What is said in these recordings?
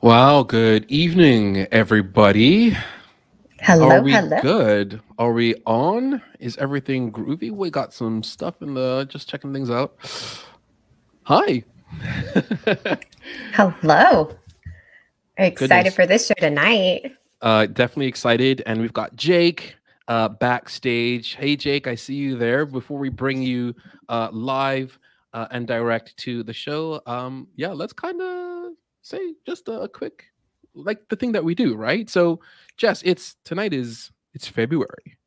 Wow, good evening, everybody. Are Hello, we hello. good? Are we on? Is everything groovy? We got some stuff in the just checking things out. Hi. Hello. Excited Goodness. for this show tonight. Definitely excited. And we've got Jake backstage. Hey, Jake, I see you there. Before we bring you live and direct to the show, yeah, let's kind of say just a quick, like the thing that we do, right? So, Jess, it's February.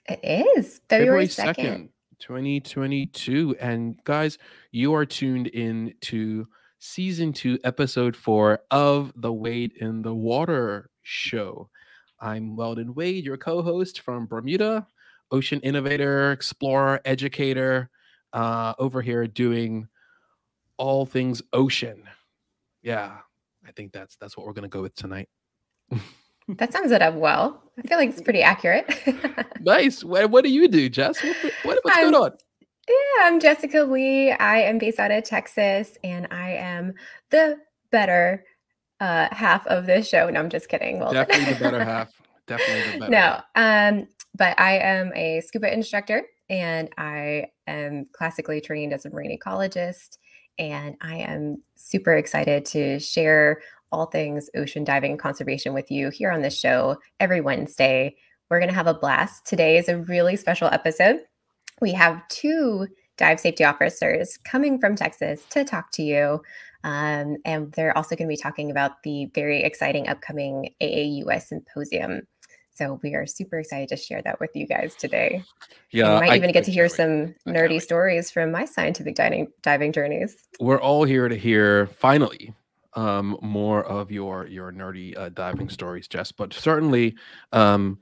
It is February February 2nd. 2nd, 2022. And guys, you are tuned in to season 2, episode 4 of the Wade in the Water show. I'm Weldon Wade, your co host from Bermuda, ocean innovator, explorer, educator, over here doing all things ocean. Yeah, I think that's what we're going to go with tonight. That sums it up well. I feel like it's pretty accurate. Nice. What do you do, Jess? What's going I'm on? I'm Jessica Lee. I am based out of Texas and I am the better half of this show. No, I'm just kidding. Well Definitely the better half. Definitely the better No, half. but I am a scuba instructor and I am classically trained as a marine ecologist. And I am super excited to share all things ocean diving and conservation with you here on this show every Wednesday. We're going to have a blast. Today is a really special episode. We have two dive safety officers coming from Texas to talk to you. And they're also going to be talking about the very exciting upcoming AAUS symposium. So we are super excited to share that with you guys today. And you Yeah, might even get to hear can't wait. some I can't nerdy wait. stories from my scientific diving journeys. We're all here to hear finally more of your nerdy diving stories, Jess. But certainly, um,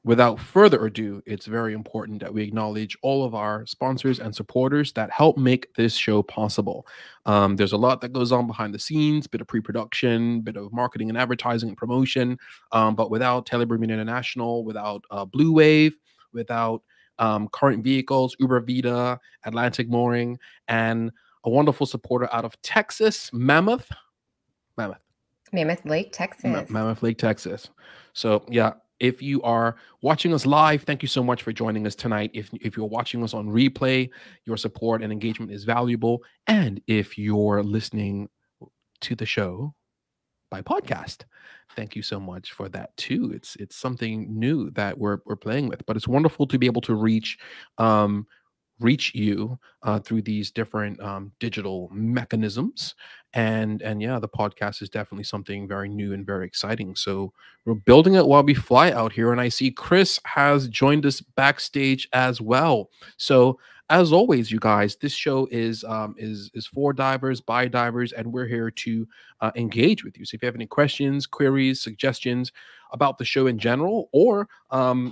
without further ado, it's very important that we acknowledge all of our sponsors and supporters that help make this show possible. There's a lot that goes on behind the scenes, bit of pre-production, bit of marketing and advertising and promotion. But without Taylor Bermuda International, without Blue Wave, without Current Vehicles, Uber Vita, Atlantic Mooring, and a wonderful supporter out of Texas, Mammoth. Mammoth Lake, Texas. Mammoth Lake, Texas. So yeah, if you are watching us live, thank you so much for joining us tonight. If you're watching us on replay, your support and engagement is valuable. And if you're listening to the show by podcast, thank you so much for that too. It's something new that we're playing with, but it's wonderful to be able to um, reach you through these different digital mechanisms. And yeah, the podcast is definitely something very new and very exciting. So we're building it while we fly out here. And I see Chris has joined us backstage as well. So as always, you guys, this show is for divers, by divers, and we're here to engage with you. So if you have any questions, queries, suggestions about the show in general, or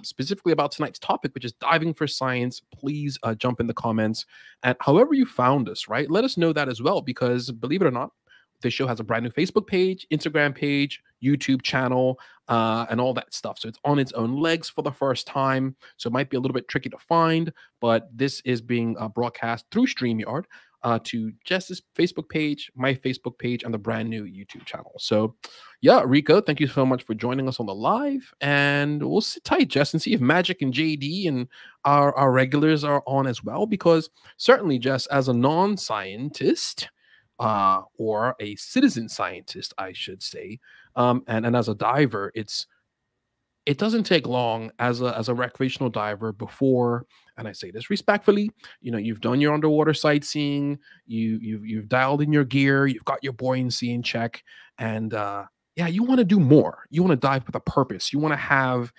specifically about tonight's topic, which is diving for science, please jump in the comments. And however you found us, right, let us know that as well, because believe it or not, this show has a brand new Facebook page, Instagram page, YouTube channel, and all that stuff. So it's on its own legs for the first time. So it might be a little bit tricky to find, but this is being broadcast through StreamYard to Jess's Facebook page, my Facebook page, and the brand new YouTube channel. So, yeah, Rico, thank you so much for joining us on the live. And we'll sit tight, Jess, and see if Magic and JD and our regulars are on as well. Because certainly, Jess, as a non scientist, or a citizen scientist, I should say, and as a diver, it doesn't take long as a recreational diver before, and I say this respectfully, you've done your underwater sightseeing, you've dialed in your gear, you've got your buoyancy in check, and yeah, you want to do more. You want to dive with a purpose. You want to have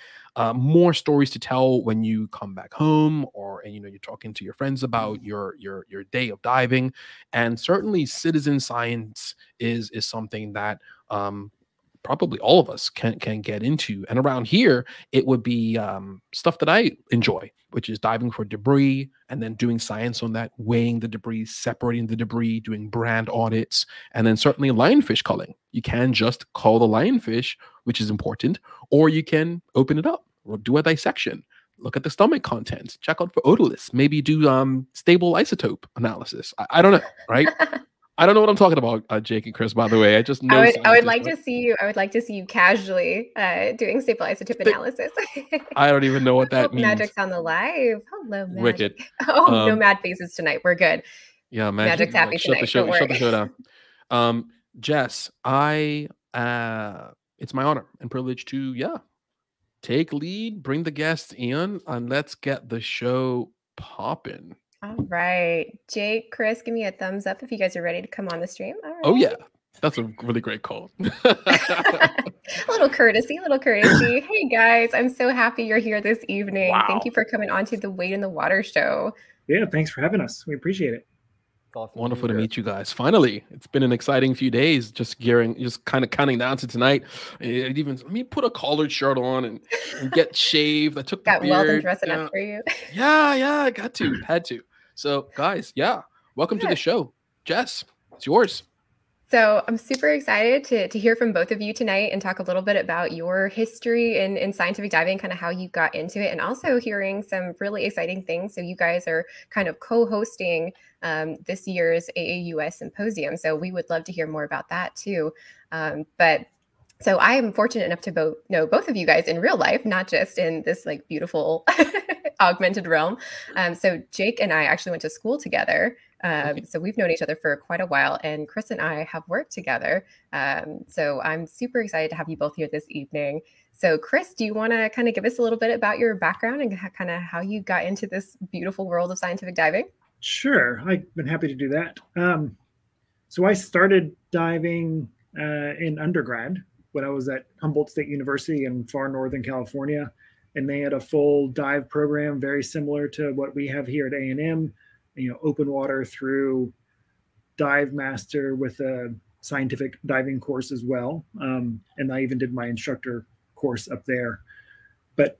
more stories to tell when you come back home, or and you're talking to your friends about your day of diving. And certainly citizen science is something that probably all of us can get into. And around here, it would be stuff that I enjoy, which is diving for debris and then doing science on that, weighing the debris, separating the debris, doing brand audits, and then certainly lionfish culling. You can just cull the lionfish, which is important, or you can open it up or do a dissection. Look at the stomach contents, check out for otoliths, maybe do stable isotope analysis. I don't know, right? I don't know what I'm talking about, Jake and Chris, by the way. I just know I would scientists, like but to see you. I would like to see you casually doing stable isotope stick. analysis. I don't even know what Oh, that means. Magic's on the live. Hello, Magic. Wicked. Oh, no mad faces tonight. We're good. Yeah, Magic, Magic's happy like shut the tonight. Don't show, shut worry. the show down. Jess, it's my honor and privilege to take lead, bring the guests in, and let's get the show popping. All right. Jake, Chris, give me a thumbs up if you guys are ready to come on the stream. All right. Oh yeah. That's a really great call. A little courtesy, little courtesy. Hey guys, I'm so happy you're here this evening. Wow. Thank you for coming on to the Wade in the Water show. Yeah, thanks for having us. We appreciate it. Awesome. Wonderful to meet you guys. Finally, it's been an exciting few days. Just kind of counting down to tonight. Even let me put a collared shirt on and get shaved. I took the got beard. well and dressing up for you. Yeah, I got to, had to. So, guys, welcome to the show. Jess, it's yours. So I'm super excited to hear from both of you tonight and talk a little bit about your history in scientific diving, kind of how you got into it, and also hearing some really exciting things. So you guys are kind of co-hosting this year's AAUS symposium. So we would love to hear more about that too. So I am fortunate enough to know both of you guys in real life, not just in this like beautiful augmented realm. So Jake and I actually went to school together. So we've known each other for quite a while, and Chris and I have worked together. So I'm super excited to have you both here this evening. So Chris, do you want to kind of give us a little bit about your background and kind of how you got into this beautiful world of scientific diving? Sure, I've been happy to do that. So I started diving in undergrad when I was at Humboldt State University in far northern California, and they had a full dive program very similar to what we have here at A&M. Open water through Dive Master with a scientific diving course as well. And I even did my instructor course up there. But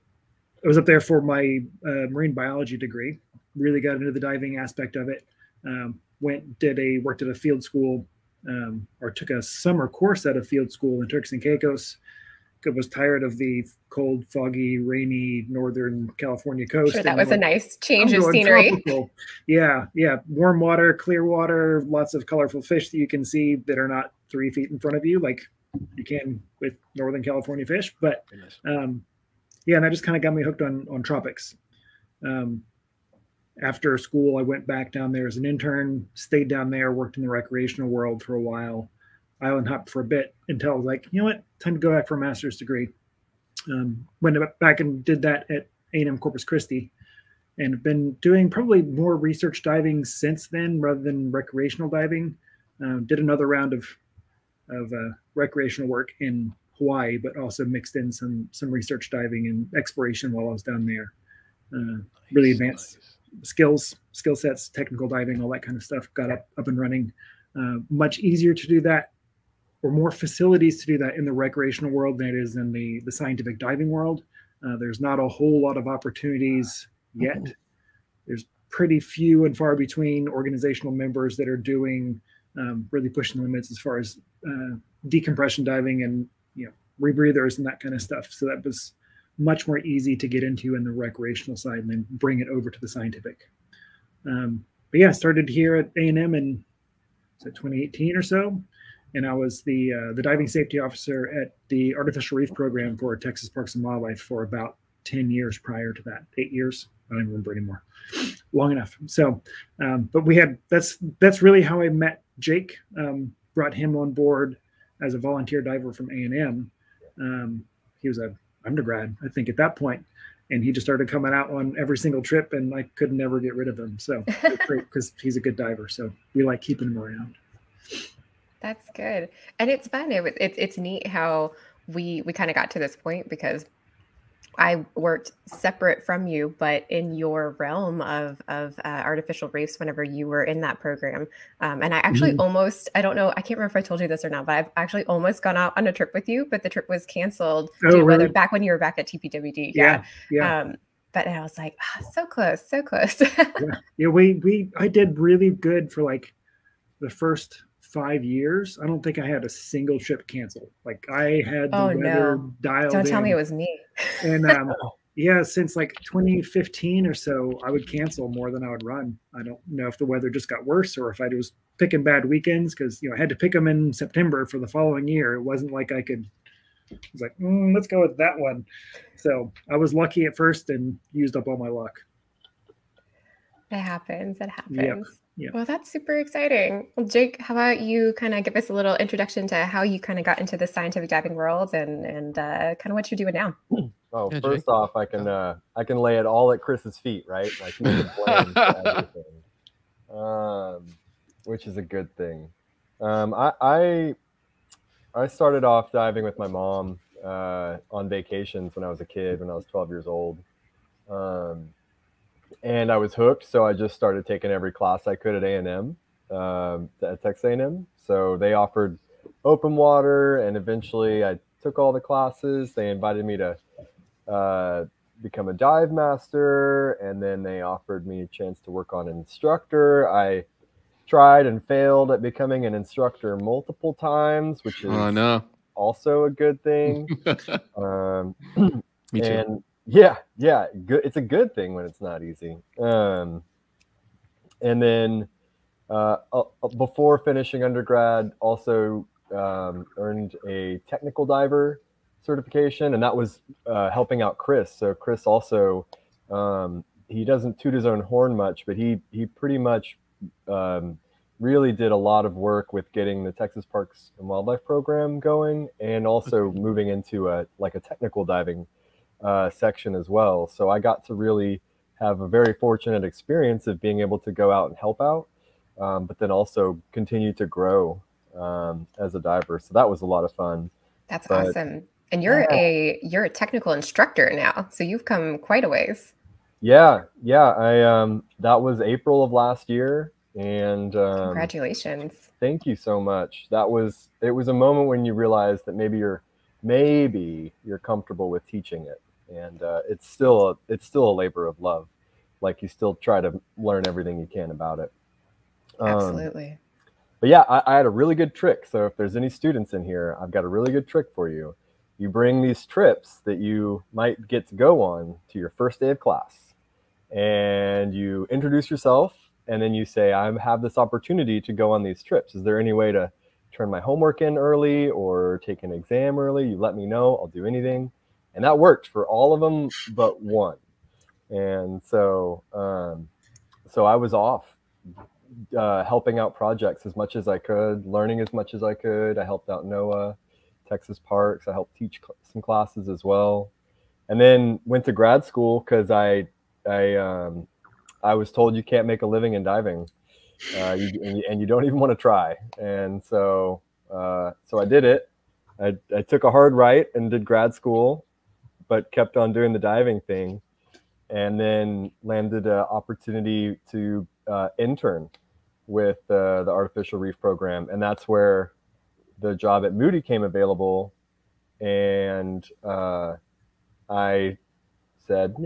I was up there for my marine biology degree, really got into the diving aspect of it. Worked at a field school, or took a summer course at a field school in Turks and Caicos. Was tired of the cold, foggy, rainy northern California coast. Sure, that was a nice change of scenery. Tropical. Yeah. Warm water, clear water, lots of colorful fish that you can see that are not 3 feet in front of you, like you can with Northern California fish. But and that just kind of got me hooked on tropics. After school, I went back down there as an intern, stayed down there, worked in the recreational world for a while. Island hopped for a bit until I was like, you know what, time to go back for a master's degree. Went back and did that at A&M Corpus Christi, and have been doing probably more research diving since then rather than recreational diving. Did another round of recreational work in Hawaii, but also mixed in some research diving and exploration while I was down there. Really advanced skill sets, technical diving, all that kind of stuff. Got up and running. Much easier to do that, or more facilities to do that in the recreational world than it is in the scientific diving world. There's not a whole lot of opportunities yet. There's pretty few and far between organizational members that are doing really pushing the limits as far as decompression diving and rebreathers and that kind of stuff. So that was much more easy to get into in the recreational side and then bring it over to the scientific. But yeah, started here at A&M in 2018 or so. And I was the diving safety officer at the artificial reef program for Texas Parks and Wildlife for about 10 years prior to that, 8 years. I don't even remember anymore. Long enough. So, but that's really how I met Jake. Brought him on board as a volunteer diver from A&M. He was an undergrad, I think, at that point, and he just started coming out on every single trip, and I could never get rid of him. So it's great because he's a good diver. So we like keeping him around. That's good. And it's fun. It's neat how we kind of got to this point, because I worked separate from you, but in your realm of artificial reefs whenever you were in that program. And I actually almost, I don't know, I can't remember if I told you this or not, but I've actually almost gone out on a trip with you, but the trip was canceled really? back when you were back at TPWD. Yeah. But I was like, so close. I did really good for like the first 5 years. I don't think I had a single trip canceled. Like I had the weather dialed in. Don't tell me it was me. And Yeah, since like 2015 or so, I would cancel more than I would run. I don't know if the weather just got worse or if I was picking bad weekends because I had to pick them in September for the following year. It wasn't like I could. I was like, let's go with that one. So I was lucky at first and used up all my luck. It happens. It happens. Yep. Yep. Well, that's super exciting. Well, Jake, how about you kind of give us a little introduction to how you kind of got into the scientific diving world and kind of what you're doing now? Oh, Yeah, first Jake. off, I can lay it all at Chris's feet, right? Like he's to blame for everything, which is a good thing. I started off diving with my mom on vacations when I was a kid, when I was 12 years old. And I was hooked, so I just started taking every class I could at A&M, at Texas A&M. So they offered open water, and eventually I took all the classes. They invited me to become a dive master, and then they offered me a chance to work on an instructor. I tried and failed at becoming an instructor multiple times, which is also a good thing. Me too. And yeah, good. It's a good thing when it's not easy. And then before finishing undergrad, also earned a technical diver certification, and that was helping out Chris. So Chris also, he doesn't toot his own horn much, but he pretty much really did a lot of work with getting the Texas Parks and Wildlife program going, and also moving into a technical diving section as well. So I got to really have a very fortunate experience of being able to go out and help out, but then also continue to grow as a diver. So that was a lot of fun. That's awesome. And you're a technical instructor now, so you've come quite a ways. Yeah. I that was April of last year, and congratulations. Thank you so much. It was a moment when you realize that maybe you're comfortable with teaching it, and it's still a labor of love. Like, you still try to learn everything you can about it. Absolutely. But yeah, I had a really good trick. So if there's any students in here, I've got a really good trick for you. You bring these trips that you might get to go on to your first day of class, and you introduce yourself, and then you say, I have this opportunity to go on these trips. Is there any way to turn my homework in early or take an exam early? You let me know. I'll do anything. And that worked for all of them but one. And so I was off helping out projects as much as I could, learning as much as I could. I helped out NOAA, Texas Parks. I helped teach some classes as well. And then went to grad school because I was told you can't make a living in diving, and you don't even want to try. And so I did it. I took a hard right and did grad school, but kept on doing the diving thing, and then landed an opportunity to intern with the Artificial Reef Program, and that's where the job at Moody came available. And I said, I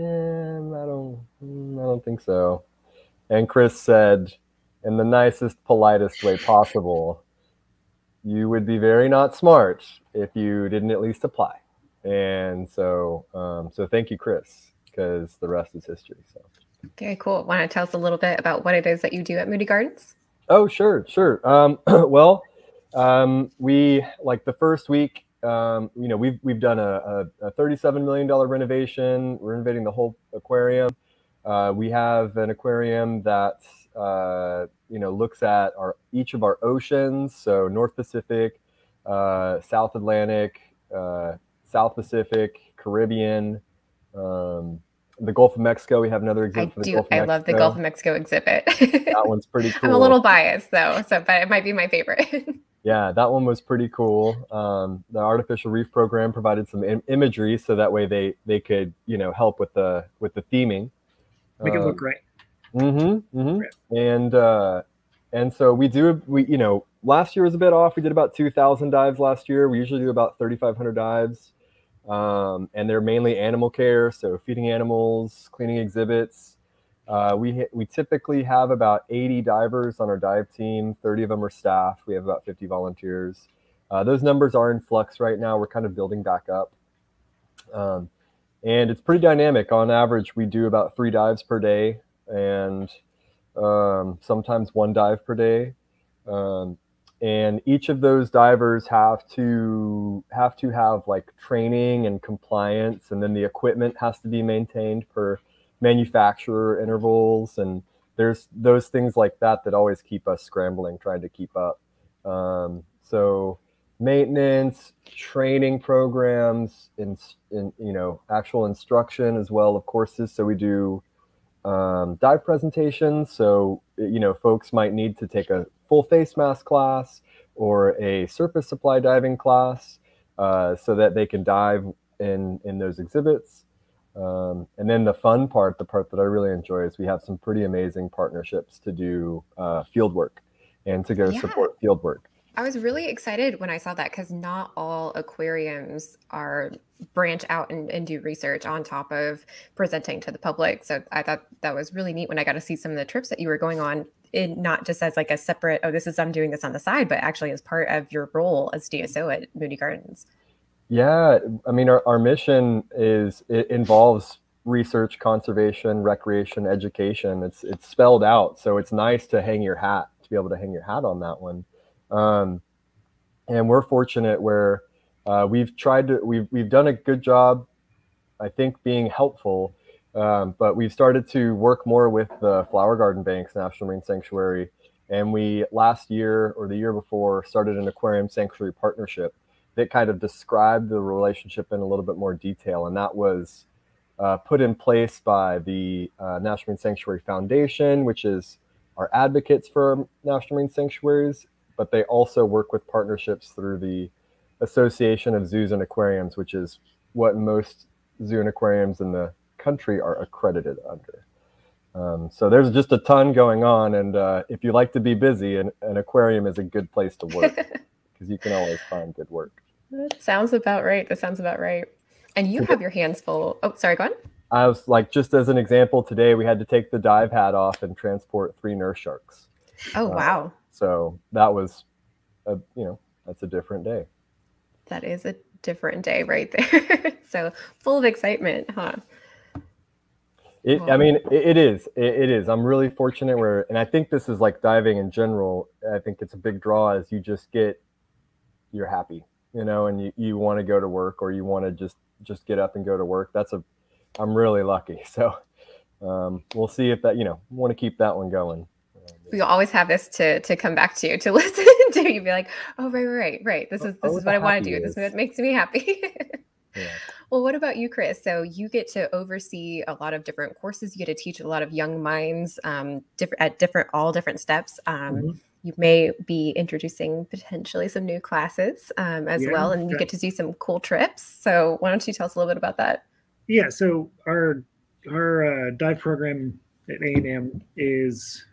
don't think so. And Chris said, in the nicest, politest way possible, you would be very not smart if you didn't at least apply. And so thank you, Chris, because the rest is history. So very cool. Want to tell us a little bit about what it is that you do at Moody Gardens? Oh, sure. Well, we, like, the first week, we've done a $37 million renovation. We're renovating the whole aquarium. We have an aquarium that looks at each of our oceans, so North Pacific, South Atlantic, South Pacific, Caribbean, the Gulf of Mexico. We have another exhibit for the Gulf of Mexico. I love the Gulf of Mexico exhibit. That one's pretty cool. I'm a little biased though, but it might be my favorite. Yeah, that one was pretty cool. The Artificial Reef Program provided some imagery, so that way they could help with the theming. Make it look great. And so we last year was a bit off. We did about 2,000 dives last year. We usually do about 3,500 dives. And they're mainly animal care, so feeding animals, cleaning exhibits. We typically have about 80 divers on our dive team. 30 of them are staff. We have about 50 volunteers. Those numbers are in flux right now. We're kind of building back up. And it's pretty dynamic. On average, we do about 3 dives per day, and sometimes 1 dive per day. And each of those divers have to have like training and compliance, and then the equipment has to be maintained per manufacturer intervals, and there's those things like that that always keep us scrambling, trying to keep up. So maintenance, training programs, in actual instruction as well of courses. So we do dive presentations. So folks might need to take a full face mask class or a surface supply diving class so that they can dive in those exhibits. And then the fun part, the part that I really enjoy, is we have some pretty amazing partnerships to do field work and to go support field work. I was really excited when I saw that, because not all aquariums branch out and do research on top of presenting to the public. So I thought that was really neat when I got to see some of the trips that you were going on, not just as like a separate, I'm doing this on the side, but actually as part of your role as DSO at Moody Gardens. Yeah, I mean, our mission it involves research, conservation, recreation, education. It's spelled out, so it's nice to be able to hang your hat on that one. And we're fortunate where we've done a good job, I think, being helpful. But we've started to work more with the Flower Garden Banks National Marine Sanctuary, and we last year or the year before started an aquarium sanctuary partnership that kind of described the relationship in a little bit more detail, and that was put in place by the National Marine Sanctuary Foundation, which is our advocates for national marine sanctuaries, but they also work with partnerships through the Association of Zoos and Aquariums, which is what most zoo and aquariums in the country are accredited under. So there's just a ton going on, and if you like to be busy, an aquarium is a good place to work because you can always find good work. That sounds about right. And you have your hands full. Oh, sorry, go on. I was like, just as an example, today we had to take the dive hat off and transport 3 nurse sharks. Oh, wow. So that was, that's a different day. That is a different day right there. So full of excitement, huh? I mean, it is. It is. I'm really fortunate and I think this is like diving in general. I think it's a big draw as you're happy, and you want to go to work, or you want to just get up and go to work. I'm really lucky. So we'll see if that, want to keep that one going. We always have this to come back to listen to. You'd be like, oh, right. This is what I want to do. This is what makes me happy. Yeah. Well, what about you, Chris? So you get to oversee a lot of different courses. You get to teach a lot of young minds at all different steps. You may be introducing potentially some new classes as well, and you get to do some cool trips. So why don't you tell us a little bit about that? Yeah, so our dive program at A&M it's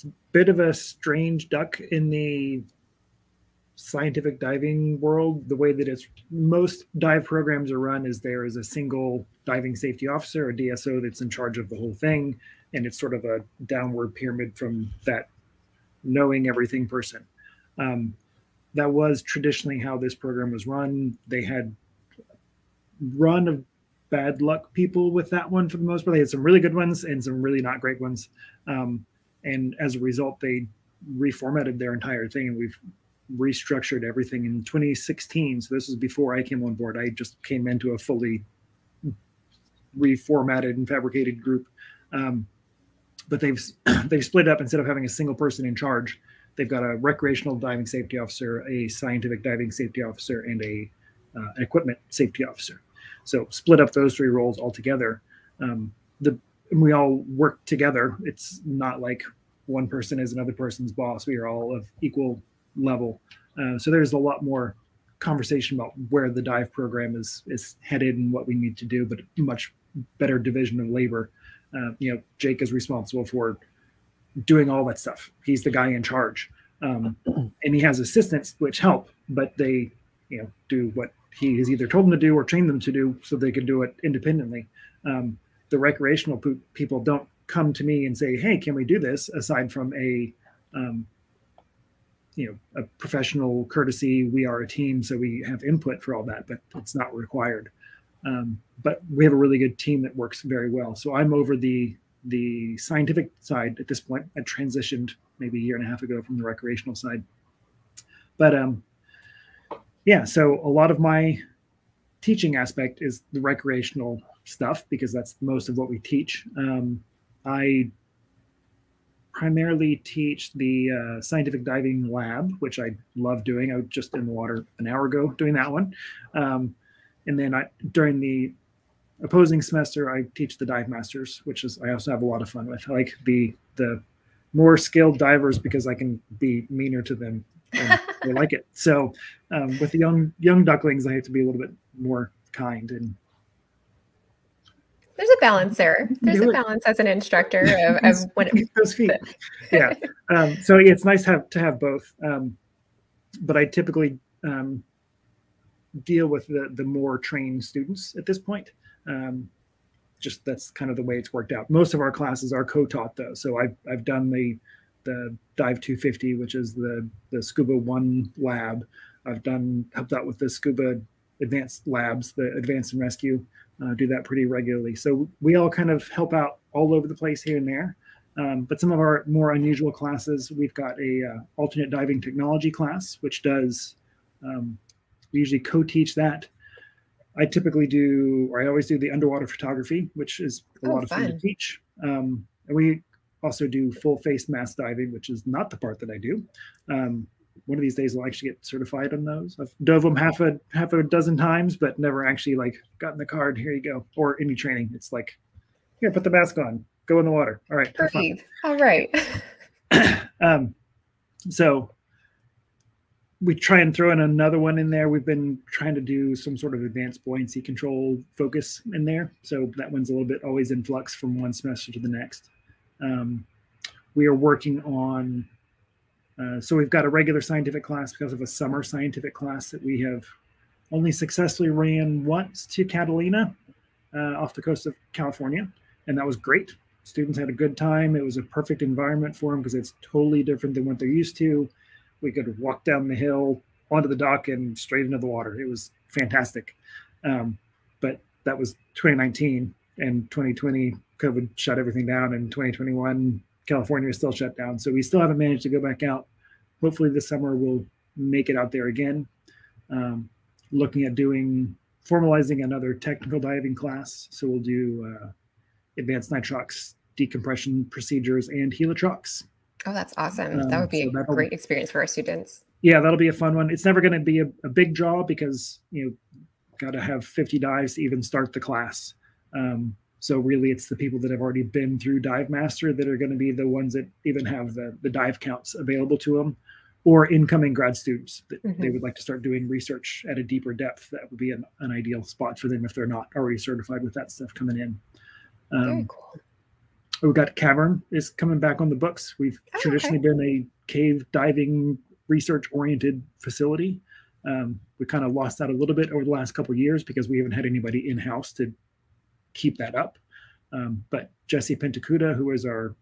a bit of a strange duck in the scientific diving world. The way that most dive programs are run is there is a single diving safety officer, a DSO, that's in charge of the whole thing, and it's sort of a downward pyramid from that knowing everything person. That was traditionally how this program was run. They had run of bad luck people with that one for the most part. They had some really good ones and some really not great ones. And as a result, they reformatted their entire thing, and we've restructured everything in 2016. So this is before I came on board. I just came into a fully reformatted and fabricated group. But they've split up. Instead of having a single person in charge, they've got a recreational diving safety officer, a scientific diving safety officer, and an equipment safety officer. So split up those 3 roles altogether. We all work together. It's not like one person is another person's boss. We are all of equal level. So there's a lot more conversation about where the dive program is headed and what we need to do, but much better division of labor. Jake is responsible for doing all that stuff. He's the guy in charge. And he has assistants which help, but they, do what he has either told them to do or trained them to do so they can do it independently. The recreational people don't come to me and say, hey, can we do this? Aside from a professional courtesy, we are a team, so we have input for all that, but it's not required. But we have a really good team that works very well. So I'm over the scientific side at this point. I transitioned maybe a year and a half ago from the recreational side. But yeah, so a lot of my teaching aspect is the recreational stuff because that's most of what we teach. I primarily teach the scientific diving lab, which I love doing. I was just in the water an hour ago doing that one. And then during the opposing semester, I teach the dive masters, which is I also have a lot of fun with. I like the more skilled divers because I can be meaner to them and they like it. So with the young ducklings, I have to be a little bit more kind. And there's a balance there. There's a balance as an instructor of when those feet. Yeah. So yeah, it's nice to have both. But I typically deal with the more trained students at this point. Just that's kind of the way it's worked out. Most of our classes are co-taught though. So I've done the Dive 250, which is the Scuba 1 lab. I've helped out with the Scuba Advanced labs, the Advanced and Rescue. Do that pretty regularly. So we all kind of help out all over the place here and there. But some of our more unusual classes, we've got a alternate diving technology class, which does, we usually co-teach that. I typically do, or I always do the underwater photography, which is a lot of fun to teach. And we also do full face mask diving, which is not the part that I do. One of these days I'll actually get certified on those. I've dove them half a dozen times, but never actually like gotten the card. Here you go. Or any training. It's like, here, put the mask on, go in the water. All right. Breathe. All right. So we try and throw in another one in there. We've been trying to do some sort of advanced buoyancy control focus in there. So that one's a little bit always in flux from one semester to the next. We are working on, so we've got a regular scientific class because of a summer scientific class that we have only successfully ran once to Catalina off the coast of California. And that was great. Students had a good time. It was a perfect environment for them because it's totally different than what they're used to. We could walk down the hill onto the dock and straight into the water. It was fantastic. But that was 2019 and 2020, COVID shut everything down. And 2021, California is still shut down. So we still haven't managed to go back out. Hopefully this summer we'll make it out there again. Looking at formalizing another technical diving class. So we'll do advanced nitrox decompression procedures and helitrox. Oh, that's awesome. That would be a great experience for our students. Yeah, that'll be a fun one. It's never going to be a big draw because, got to have 50 dives to even start the class. So really it's the people that have already been through Dive Master that are going to be the ones that even have the dive counts available to them, or incoming grad students that they would like to start doing research at a deeper depth. That would be an ideal spot for them if they're not already certified with that stuff coming in. Very cool. We've got Cavern is coming back on the books. We've traditionally been a cave diving research-oriented facility. We kind of lost that a little bit over the last couple of years because we haven't had anybody in-house to keep that up. But Jessie Pentacuda, who is our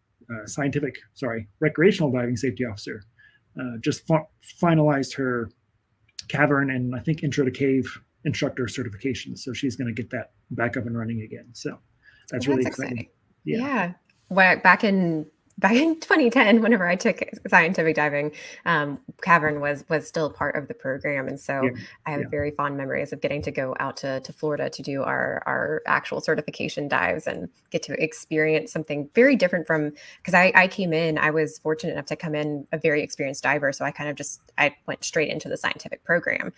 recreational diving safety officer, just finalized her Cavern and I think Intro to Cave instructor certification. So she's going to get that back up and running again. So that's really exciting. Yeah. Well, back in 2010, whenever I took scientific diving, Cavern was still part of the program. And so I have very fond memories of getting to go out to Florida to do our actual certification dives and get to experience something very different from, because I came in, I was fortunate enough to come in a very experienced diver. So I kind of I went straight into the scientific program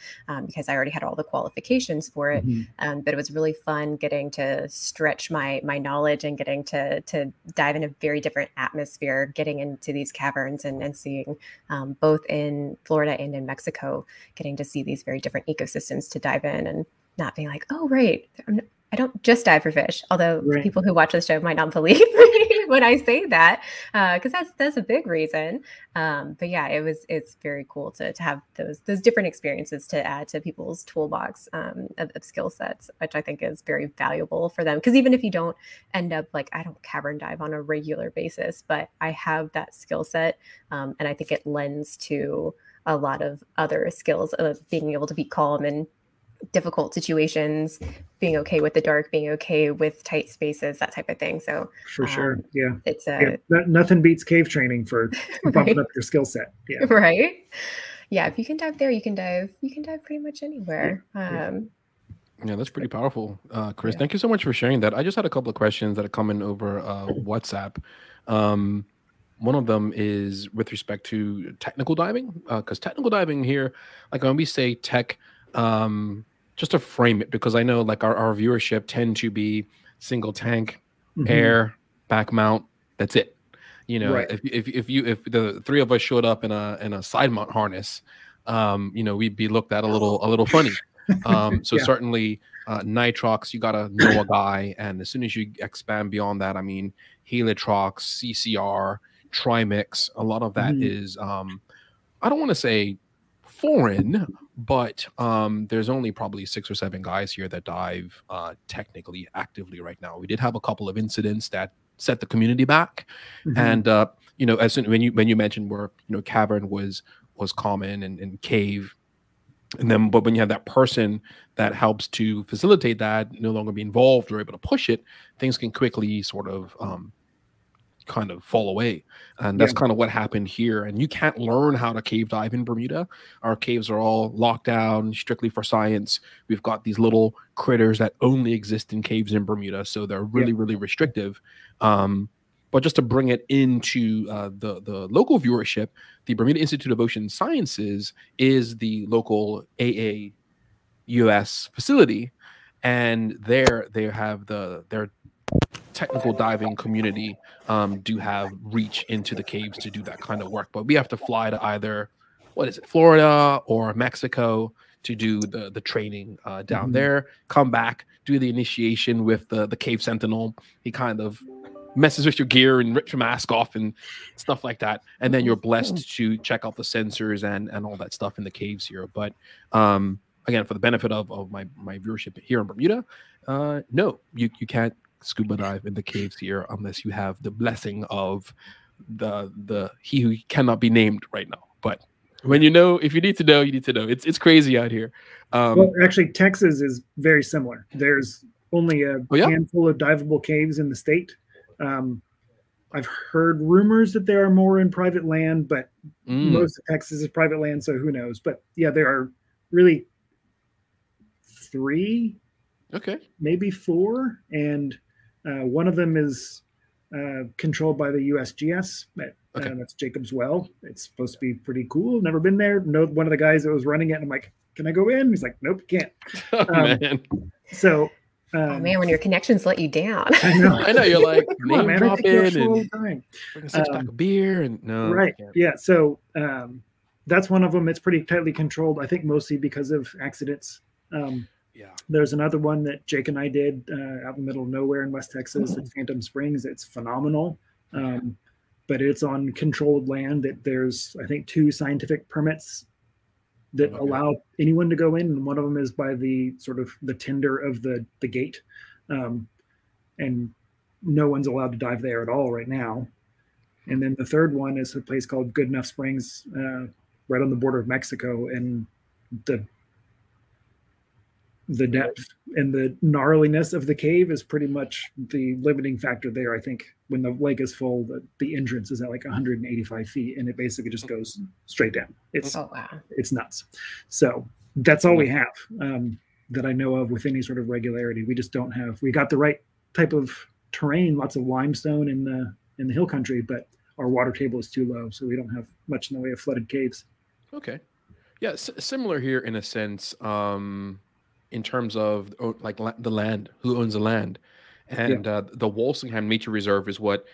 because I already had all the qualifications for it. But it was really fun getting to stretch my knowledge and getting to dive in a very different atmosphere, getting into these caverns and seeing both in Florida and in Mexico, getting to see these very different ecosystems to dive in and not being like, oh, right, I don't just dive for fish. Although people who watch the show might not believe me when I say that, because that's a big reason. But yeah, it's very cool to have those different experiences to add to people's toolbox of skill sets, which I think is very valuable for them. Because even if you don't end up I don't cavern dive on a regular basis, but I have that skill set, and I think it lends to a lot of other skills of being able to be calm and difficult situations, being okay with the dark, being okay with tight spaces, that type of thing. So for sure, yeah, it's nothing beats cave training for bumping right? up your skill set. Yeah, Right. Yeah, if you can dive there, you can dive pretty much anywhere. Yeah, that's pretty powerful, Chris. Yeah. Thank you so much for sharing that. I just had a couple of questions that are coming over WhatsApp. One of them is with respect to technical diving, because technical diving here, like when we say tech, just to frame it, because I know like our viewership tend to be single tank, air, back mount. That's it. You know, Right. if the three of us showed up in a side mount harness, you know, we'd be looked at a little funny. So Yeah. certainly nitrox, you gotta know a guy, and as soon as you expand beyond that, I mean helitrox, CCR, trimix, a lot of that is I don't want to say foreign, but there's only probably 6 or 7 guys here that dive technically actively right now. We did have a couple of incidents that set the community back, and you know, as soon when you mentioned where, you know, cavern was common and cave. And then, but when you have that person that helps to facilitate that, no longer be involved or able to push it, things can quickly sort of kind of fall away. And that's kind of what happened here. And you can't learn how to cave dive in Bermuda. Our caves are all locked down strictly for science. We've got these little critters that only exist in caves in Bermuda. So they're really, really restrictive. But just to bring it into the local viewership, the Bermuda Institute of Ocean Sciences is the local AAUS facility, and there they have their technical diving community do have reach into the caves to do that kind of work. But we have to fly to either, what is it, Florida or Mexico to do the training down there, come back, do the initiation with the cave sentinel. He kind of messes with your gear and rips your mask off and stuff like that, and then you're blessed to check out the sensors and all that stuff in the caves here. But again, for the benefit of my viewership here in Bermuda, no, you can't scuba dive in the caves here unless you have the blessing of the he who cannot be named right now. But when you know, if you need to know, you need to know. It's crazy out here. Well, actually, Texas is very similar. There's only a handful of diveable caves in the state. I've heard rumors that there are more in private land, but most of Texas is private land, so who knows? But yeah, there are really 3, maybe 4, and one of them is controlled by the USGS. That's Jacob's Well. It's supposed to be pretty cool. Never been there. No, one of the guys that was running it, and I'm like, "Can I go in?" He's like, "Nope, can't." Man. So. Oh man, when your connections let you down. I know. You're like, name drop in and bring a 6-pack of beer and no. Right. Yeah. So that's one of them. It's pretty tightly controlled, I think, mostly because of accidents. There's another one that Jake and I did out in the middle of nowhere in West Texas at Phantom Springs. It's phenomenal. But it's on controlled land that there's, I think, 2 scientific permits that allow anyone to go in, and one of them is by the sort of the tender of the gate, and no one's allowed to dive there at all right now. And then the third one is a place called Goodenough Springs, right on the border of Mexico, and the depth and the gnarliness of the cave is pretty much the limiting factor there. I think when the lake is full, the entrance is at like 185 feet, and it basically just goes straight down. It's it's nuts. So that's all we have that I know of with any sort of regularity. We just don't have. We got the right type of terrain, lots of limestone in the hill country, but our water table is too low, so we don't have much in the way of flooded caves. Okay, yeah, similar here in a sense. In terms of like the land, who owns the land, and the Walsingham Nature Reserve is what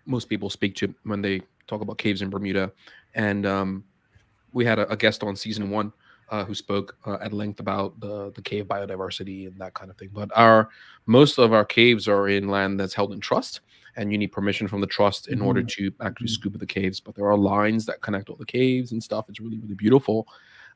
most people speak to when they talk about caves in Bermuda. And we had a guest on season 1 who spoke at length about the cave biodiversity and that kind of thing. But most of our caves are in land that's held in trust, and you need permission from the trust in order to actually scuba the caves. But there are lines that connect all the caves and stuff. It's really, really beautiful.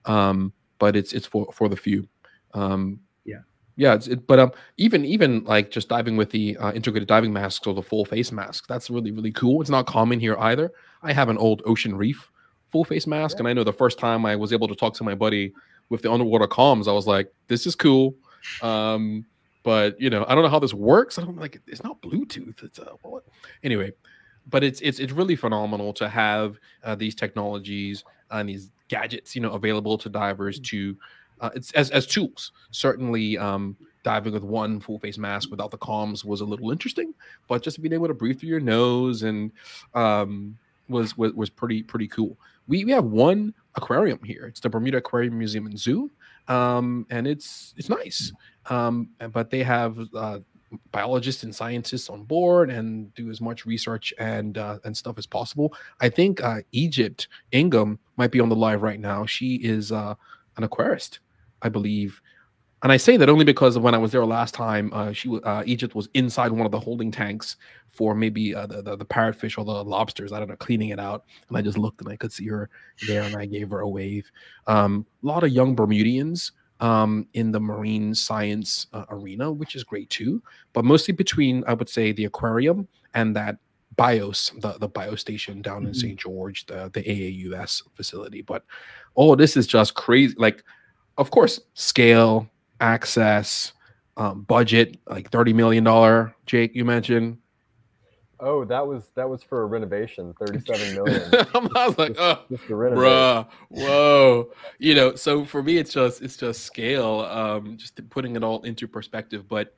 But it's for the few. But even like just diving with the integrated diving masks or the full face mask, that's really, really cool. It's not common here either. I have an old Ocean Reef full face mask, and I know the first time I was able to talk to my buddy with the underwater comms. I was like, this is cool. But I don't know how this works. I don't like it. It's not Bluetooth. It's what? Anyway, but it's really phenomenal to have these technologies and these gadgets, available to divers to it's as tools. Certainly, diving with one full face mask without the comms was a little interesting, but just being able to breathe through your nose and was pretty cool. We have one aquarium here. It's the Bermuda Aquarium Museum and Zoo, and it's nice. But they have biologists and scientists on board and do as much research and stuff as possible. I think Egypt Ingham might be on the live right now. She is an aquarist, I believe. And I say that only because of when I was there last time, Egypt was inside one of the holding tanks for maybe the parrotfish or the lobsters. I don't know, cleaning it out. And I just looked and I could see her there, and I gave her a wave. A lot of young Bermudians in the marine science arena, which is great too. But mostly between, I would say, the aquarium and that BIOS, the biostation down in St. George, the AAUS facility. But this is just crazy. Like, of course, scale, access, budget, like $30 million. Jake, you mentioned. Oh, that was for a renovation, 37 million. I was like, just to renovate. Bruh, whoa. So for me, it's just scale, just putting it all into perspective. I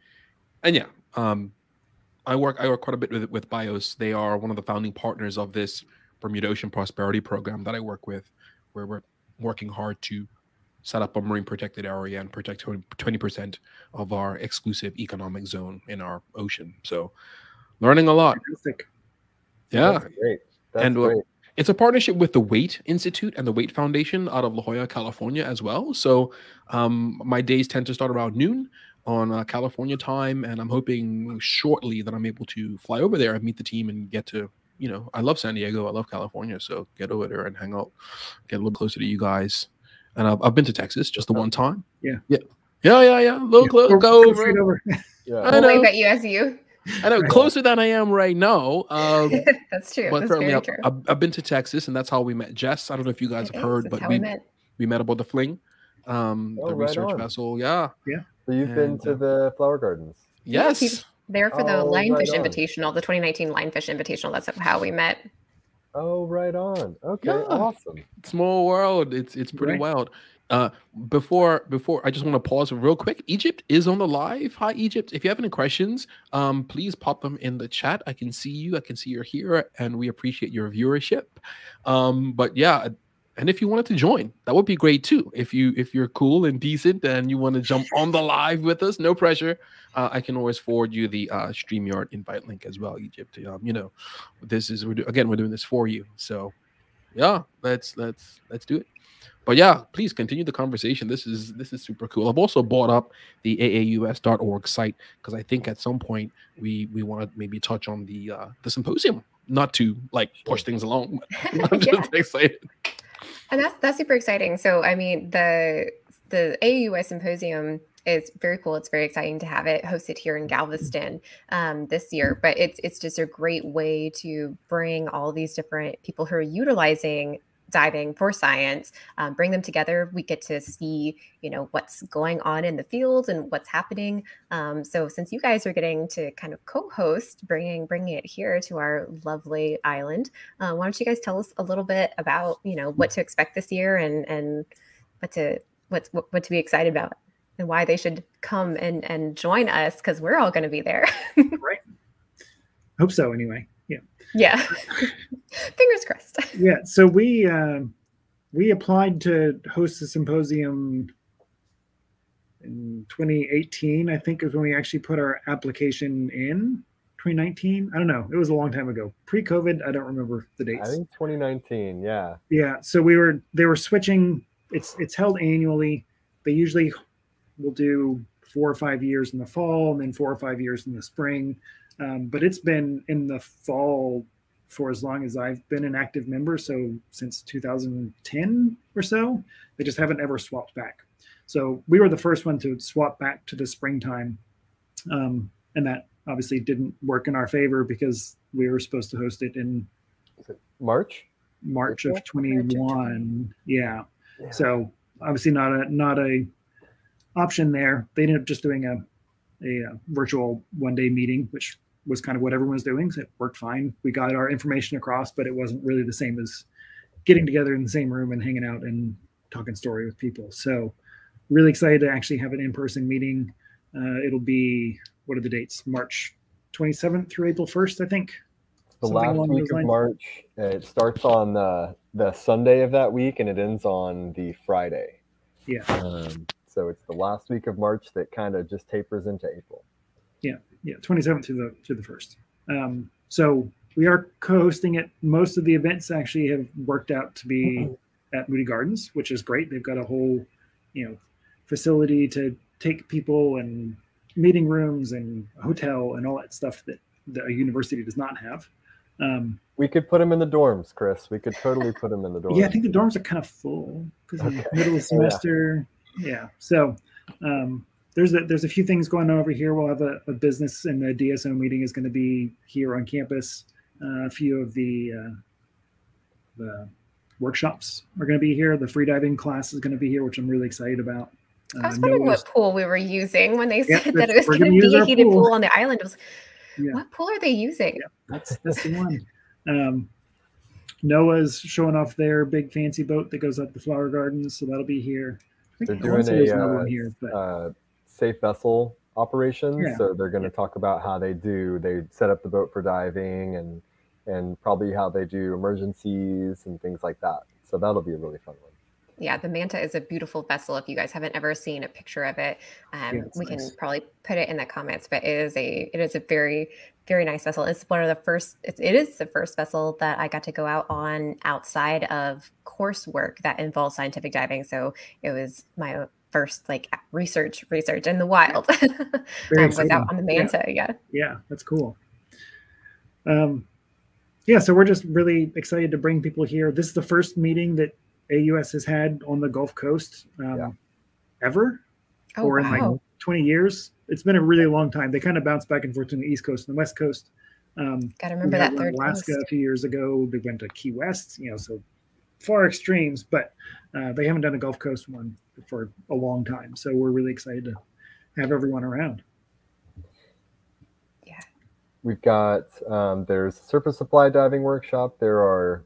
work quite a bit with BIOS. They are one of the founding partners of this Bermuda Ocean Prosperity Program that I work with, where we're working hard to set up a marine protected area and protect 20% of our exclusive economic zone in our ocean. So learning a lot. Fantastic. Yeah. That's great. That's great. It's a partnership with the Wait Institute and the Wait Foundation out of La Jolla, California as well. So my days tend to start around noon on California time. And I'm hoping shortly that I'm able to fly over there and meet the team and get to, I love San Diego. I love California. So get over there and hang out, get a little closer to you guys. And I've been to Texas just the one time. Yeah. Look, go over. Yeah. I know. Wave at USU. I know, closer than I am right now. That's true. But that's certainly, true. I've been to Texas, and that's how we met Jess. I don't know if you guys have heard, but we met aboard the Fling, the research vessel. Yeah. So you've been to the Flower Gardens? Yes. He's there for the Lionfish Invitational, the 2019 Lionfish Invitational. That's how we met. Oh, right on. Okay, awesome. Small world. It's pretty wild. Before I just want to pause real quick. Egypt is on the live. Hi, Egypt. If you have any questions, please pop them in the chat. I can see you. I can see you're here, and we appreciate your viewership. But yeah, and if you wanted to join, that would be great too. If you're cool and decent and you want to jump on the live with us, no pressure. I can always forward you the StreamYard invite link as well, Egypt. This is we're doing this for you. So yeah, let's do it. But yeah, please continue the conversation. This is super cool. I've also brought up the AAUS.org site because I think at some point we want to maybe touch on the symposium. Not to push things along, but I'm just excited. And that's super exciting. So I mean, the AAUS symposium is very cool. It's very exciting to have it hosted here in Galveston this year. But it's just a great way to bring all these different people who are utilizing diving for science, bring them together. We get to see, what's going on in the field and what's happening. So since you guys are getting to kind of co-host, bringing it here to our lovely island, why don't you guys tell us a little bit about, what to expect this year and what to be excited about and why they should come and join us, because we're all going to be there. Right. Hope so anyway. Yeah. Fingers crossed. Yeah. So we applied to host the symposium in 2018, I think, is when we actually put our application in. 2019? I don't know. It was a long time ago. Pre-COVID, I don't remember the dates. I think 2019, yeah. Yeah. So they were switching. It's held annually. They usually will do 4 or 5 years in the fall and then 4 or 5 years in the spring. But it's been in the fall for as long as I've been an active member. So since 2010 or so, they just haven't ever swapped back. So we were the first one to swap back to the springtime. And that obviously didn't work in our favor because we were supposed to host it in March of 21. Yeah. So obviously not a option there. They ended up just doing a virtual 1-day meeting, which was kind of what everyone was doing. So it worked fine. We got our information across, but it wasn't really the same as getting together in the same room and hanging out and talking story with people. So really excited to actually have an in-person meeting. It'll be, what are the dates? March 27th through April 1st, I think. The last week of March. It starts on the Sunday of that week and it ends on the Friday. Yeah. So it's the last week of March that kind of just tapers into April. Yeah, 27th to the 1st. So we are co-hosting it. Most of the events actually have worked out to be at Moody Gardens, which is great. They've got a whole, facility to take people and meeting rooms and a hotel and all that stuff that a university does not have. We could put them in the dorms, Chris. We could totally put them in the dorms. Yeah, I think the dorms are kind of full because in the middle of the semester. Yeah. So there's a few things going on over here. We'll have a business and the DSO meeting is going to be here on campus. A few of the workshops are going to be here. The freediving class is going to be here, which I'm really excited about. I was wondering what pool we were using when they said that it was going to be a heated pool on the island. I was, what pool are they using? Yeah, that's the one. Noah's showing off their big fancy boat that goes up the flower gardens, so that'll be here. They're doing a safe vessel operation, so they're going to talk about how they set up the boat for diving and probably how they do emergencies and things like that. So that'll be a really fun one. Yeah, the Manta is a beautiful vessel. If you guys haven't ever seen a picture of it, we can probably put it in the comments. But it is a very, very nice vessel. It's one of the first. It is the first vessel that I got to go out on outside of coursework that involves scientific diving. So it was my first research in the wild. Was out on the Manta. Yeah, that's cool. So we're just really excited to bring people here. This is the first meeting that AUS has had on the Gulf Coast ever, or in 20 years. It's been a really long time. They kind of bounce back and forth between the East Coast and the West Coast. Got to remember that third Alaska coast. A few years ago. They went to Key West, so far extremes, but they haven't done a Gulf Coast one for a long time. So we're really excited to have everyone around. Yeah. We've got, there's a surface supply diving workshop. There are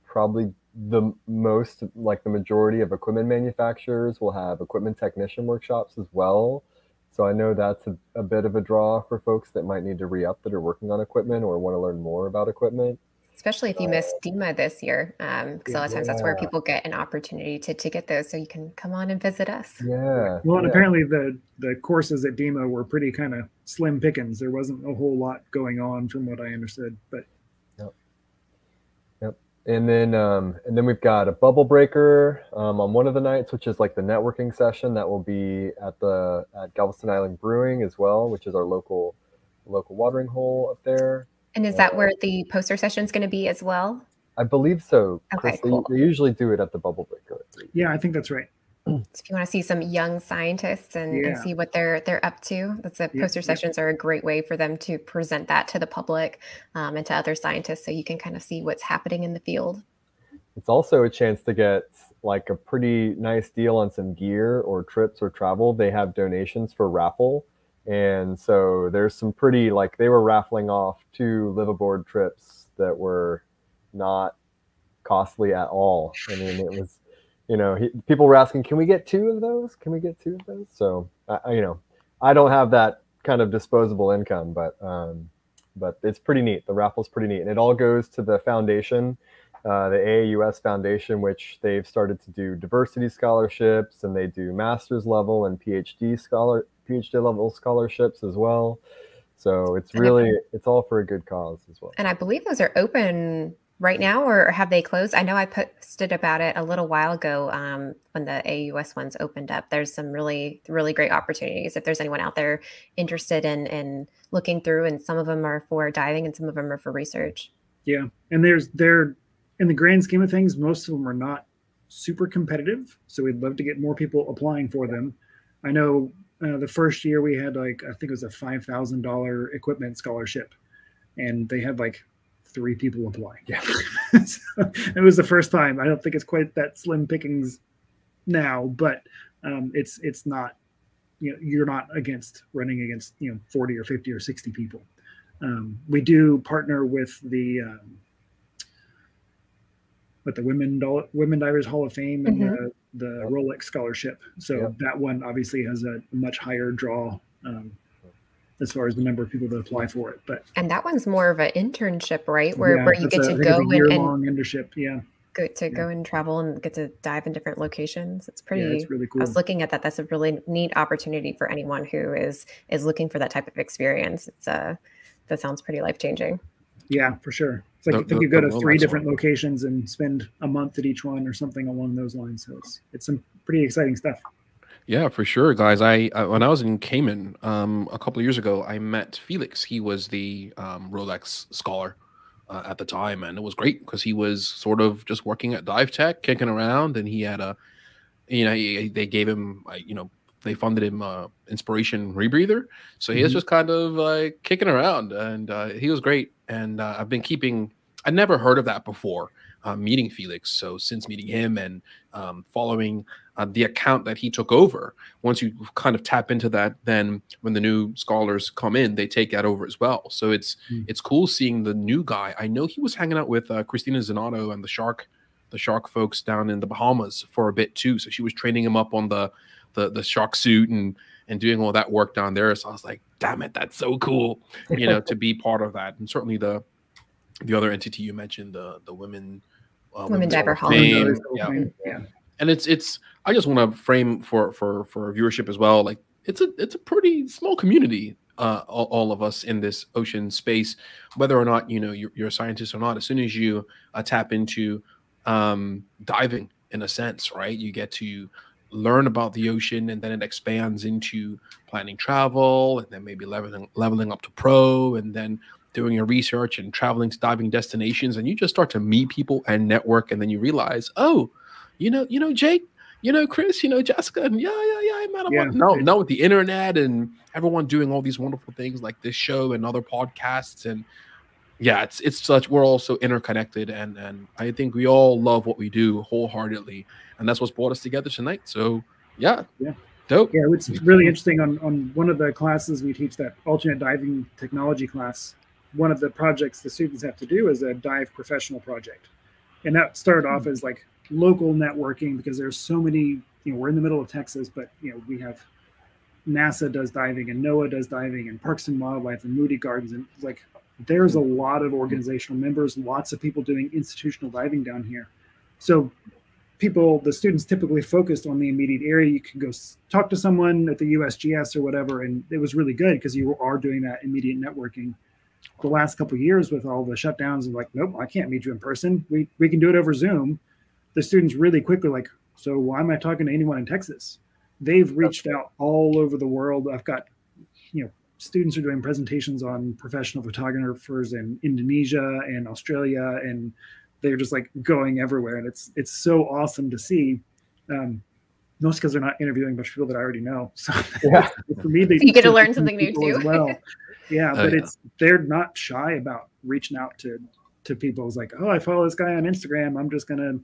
probably the majority of equipment manufacturers will have equipment technician workshops as well. So I know that's a bit of a draw for folks that might need to re-up that are working on equipment or want to learn more about equipment. Especially if you missed DEMA this year, because a lot of times that's where people get an opportunity to get those, so you can come on and visit us. Yeah. Well, and apparently the courses at DEMA were pretty kind of slim pickings. There wasn't a whole lot going on from what I understood, but. And then we've got a bubble breaker on one of the nights, which is like the networking session that will be at Galveston Island Brewing as well, which is our local watering hole up there. And is that where the poster session is going to be as well? I believe so. Okay, Chris, cool. They usually do it at the bubble breaker. Yeah, I think that's right. So if you want to see some young scientists and see what they're up to, poster sessions are a great way for them to present that to the public and to other scientists, so you can kind of see what's happening in the field. It's also a chance to get like a pretty nice deal on some gear or trips or travel. They have donations for raffle. And so there's some pretty, they were raffling off 2 live aboard trips that were not costly at all. I mean, it was, people were asking, can we get 2 of those? Can we get 2 of those? So, I don't have that kind of disposable income, but it's pretty neat. The raffle's pretty neat. And it all goes to the foundation, the AAUS Foundation, which they've started to do diversity scholarships, and they do master's level and PhD level scholarships as well. So it's all for a good cause as well. And I believe those are open right now, or have they closed? I know I posted about it a little while ago when the AUS ones opened up. There's some really, really great opportunities if there's anyone out there interested in looking through, and some of them are for diving and some of them are for research. Yeah, and they're in the grand scheme of things, most of them are not super competitive, so we'd love to get more people applying for them. I know the first year we had I think it was a $5,000 equipment scholarship, and they had 3 people apply. Yeah. So it was the first time. I don't think it's quite that slim pickings now, but it's not, you're not running against 40 or 50 or 60 people. We do partner with the Women Divers Hall of Fame and the Rolex Scholarship. So that one obviously has a much higher draw as far as the number of people that apply for it. And that one's more of an internship, right? Where you get to go and year-long internship. Yeah. Go and travel and get to dive in different locations. It's pretty. Yeah, it's really cool. I was looking at that. That's a really neat opportunity for anyone who is looking for that type of experience. It's that sounds pretty life-changing. Yeah, for sure. It's like you go to 3 different locations and spend a month at each one or something along those lines. So it's some pretty exciting stuff. Yeah, for sure, guys. I when I was in Cayman a couple of years ago, I met Felix. He was the Rolex scholar at the time, and it was great because he was sort of just working at Dive Tech, kicking around, and he had they gave him they funded him Inspiration Rebreather, so he was just kind of like kicking around, and he was great. And I've been I never heard of that before meeting Felix. So since meeting him and following the account that he took over, once you kind of tap into that, then when the new scholars come in, they take that over as well. So it's cool seeing the new guy. I know he was hanging out with Christina Zanato and the shark folks down in the Bahamas for a bit too. So she was training him up on the shark suit and doing all that work down there. So I was like, damn it, that's so cool, to be part of that. And certainly the other entity you mentioned, the Women Diver Hall of Fame. Yeah. And it's I just want to frame for viewership as well. Like it's a pretty small community, all of us in this ocean space, whether or not you're a scientist or not. As soon as you tap into diving, in a sense, right, you get to learn about the ocean, and then it expands into planning travel, and then maybe leveling up to pro, and then doing your research and traveling to diving destinations, and you just start to meet people and network, and then you realize, oh, Jake, Chris, Jessica, and I met him. Now with the internet and everyone doing all these wonderful things like this show and other podcasts, and it's such, we're all so interconnected, and I think we all love what we do wholeheartedly, and that's what's brought us together tonight. So dope. Yeah, it's really interesting. On one of the classes we teach, that alternate diving technology class, one of the projects the students have to do is a dive professional project, and that started off as like local networking, because there's so many, we're in the middle of Texas, but we have NASA does diving and NOAA does diving and Parks and Wildlife and Moody Gardens, and like there's a lot of organizational members, lots of people doing institutional diving down here. So the students typically focused on the immediate area. You can go talk to someone at the USGS or whatever, and it was really good because you are doing that immediate networking. The last couple of years with all the shutdowns, and like, nope, I can't meet you in person. We can do it over Zoom. The students really quickly like, so why am I talking to anyone in Texas? They've reached out all over the world. I've got, students are doing presentations on professional photographers in Indonesia and Australia, and they're just like going everywhere. And it's so awesome to see. Mostly because they're not interviewing a bunch of people that I already know. So for me, you get to learn something new too. As well. But they're not shy about reaching out to people. It's like, oh, I follow this guy on Instagram. I'm just gonna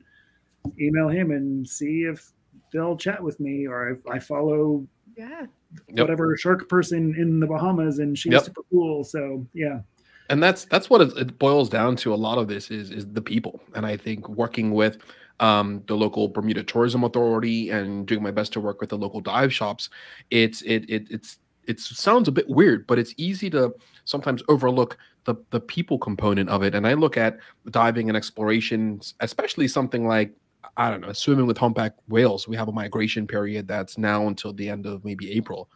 email him and see if they'll chat with me, or if I follow whatever shark person in the Bahamas and she's super cool. So and that's what it boils down to. A lot of this is the people, and I think working with the local Bermuda Tourism Authority and doing my best to work with the local dive shops, it sounds a bit weird, but it's easy to sometimes overlook the people component of it. And I look at diving and exploration, especially something like, I don't know, swimming with humpback whales. We have a migration period that's now until the end of maybe April.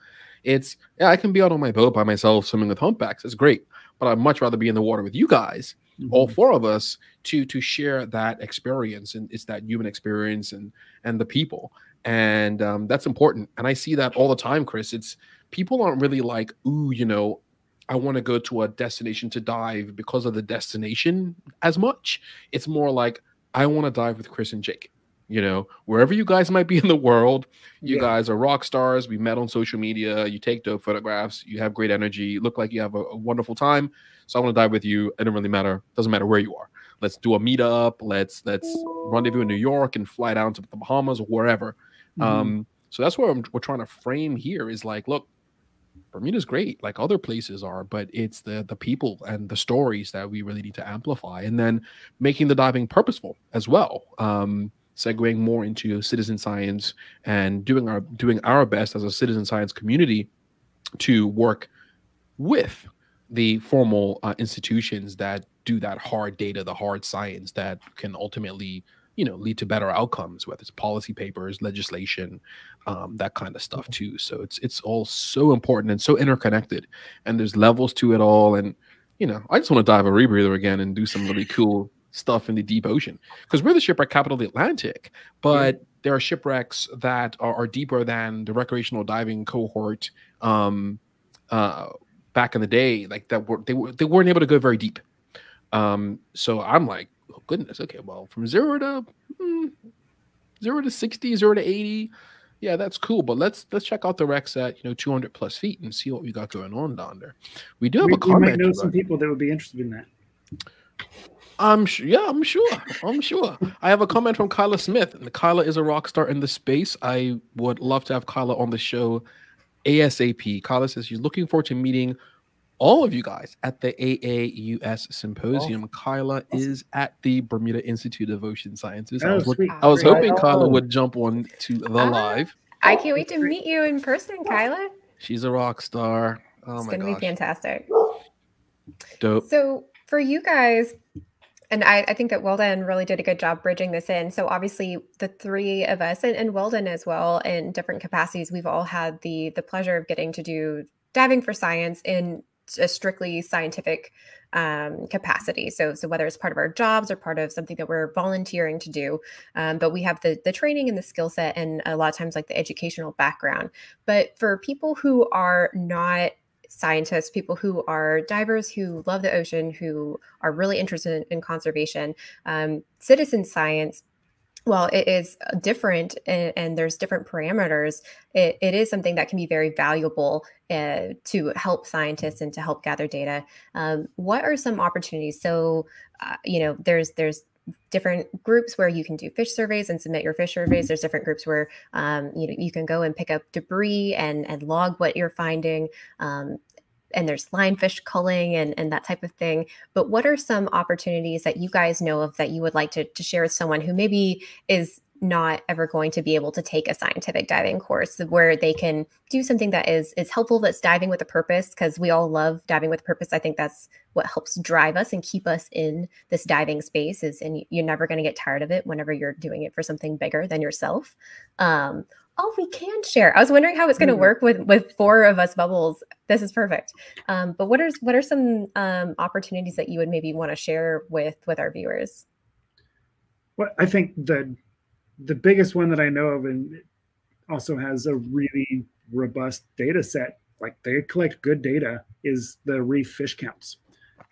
I can be out on my boat by myself swimming with humpbacks. It's great, but I'd much rather be in the water with you guys, all 4 of us, to share that experience. And it's that human experience and the people. And that's important. And I see that all the time, Chris. It's people aren't really like, ooh, I want to go to a destination to dive because of the destination as much. It's more like, I want to dive with Chris and Jake. Wherever you guys might be in the world, you guys are rock stars. We met on social media. You take dope photographs. You have great energy. You look like you have a wonderful time. So I want to dive with you. It doesn't really matter. Doesn't matter where you are. Let's do a meetup. Let's rendezvous in New York and fly down to the Bahamas or wherever. So that's what we're trying to frame here is like, look, Bermuda's great, like other places are, but it's the people and the stories that we really need to amplify, and then making the diving purposeful as well. Segueing more into citizen science and doing our best as a citizen science community to work with the formal institutions that do that hard data, the hard science that can ultimately, lead to better outcomes, whether it's policy papers, legislation, that kind of stuff too. So it's all so important and so interconnected, and there's levels to it all. And I just want to dive a rebreather again and do some really cool stuff in the deep ocean, because we're the shipwreck capital of the Atlantic, but there are shipwrecks that are deeper than the recreational diving cohort back in the day, like they weren't able to go very deep. So I'm like, oh goodness, okay, well, from 0 to 60, 0 to 80, yeah, that's cool. But let's check out the wrecks at 200 plus feet and see what we got going on down there. We do have a comment. We might know some people that would be interested in that. I'm sure. I have a comment from Kyla Smith. And Kyla is a rock star in the space. I would love to have Kyla on the show ASAP. Kyla says she's looking forward to meeting all of you guys at the AAUS symposium. Kyla is at the Bermuda Institute of Ocean Sciences. I was hoping Kyla would jump on to the live. I can't wait to meet you in person, Kyla. She's a rock star. Oh it's my gosh. It's going to be fantastic. Dope. So for you guys, and I think that Weldon really did a good job bridging this in. So obviously the three of us and Weldon as well in different capacities, we've all had the pleasure of getting to do diving for science in a strictly scientific capacity. So whether it's part of our jobs or part of something that we're volunteering to do, but we have the training and the skill set and a lot of times like the educational background. But for people who are not scientists, people who are divers, who love the ocean, who are really interested in conservation, citizen science, while it is different and there's different parameters, it is something that can be very valuable to help scientists and to help gather data. What are some opportunities? So, there's different groups where you can do fish surveys and submit your fish surveys. There's different groups where you can go and pick up debris and log what you're finding. And there's lionfish culling and that type of thing. But what are some opportunities that you guys know of that you would like to share with someone who maybe is not ever going to be able to take a scientific diving course, where they can do something that is helpful, that's diving with a purpose? Because we all love diving with a purpose. I think that's what helps drive us and keep us in this diving space and you're never going to get tired of it whenever you're doing it for something bigger than yourself. We can share. I was wondering how it's going to work with four of us bubbles. This is perfect. But what are some opportunities that you would maybe want to share with our viewers? Well, I think the biggest one that I know of, and also has a really robust data set, like they collect good data, is the reef fish counts.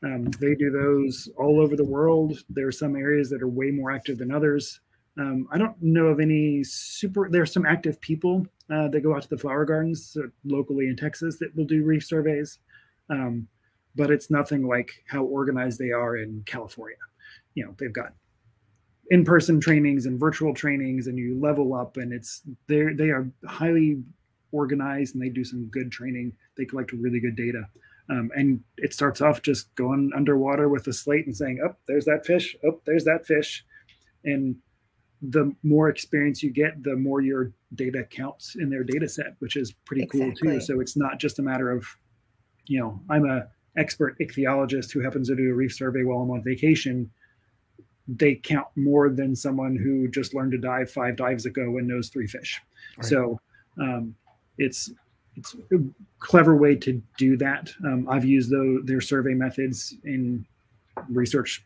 They do those all over the world. There are some areas that are way more active than others. I don't know of any there's some active people that go out to the flower gardens locally in Texas that will do reef surveys. But it's nothing like how organized they are in California. They've got in-person trainings and virtual trainings, and you level up, and they are highly organized, and they do some good training. They collect really good data. And it starts off just going underwater with a slate and saying, oh, there's that fish. Oh, there's that fish. And the more experience you get, the more your data counts in their data set, which is pretty cool too. So it's not just a matter of, I'm a expert ichthyologist who happens to do a reef survey while I'm on vacation. They count more than someone who just learned to dive 5 dives ago and knows 3 fish. Right. So it's a clever way to do that. I've used their survey methods in research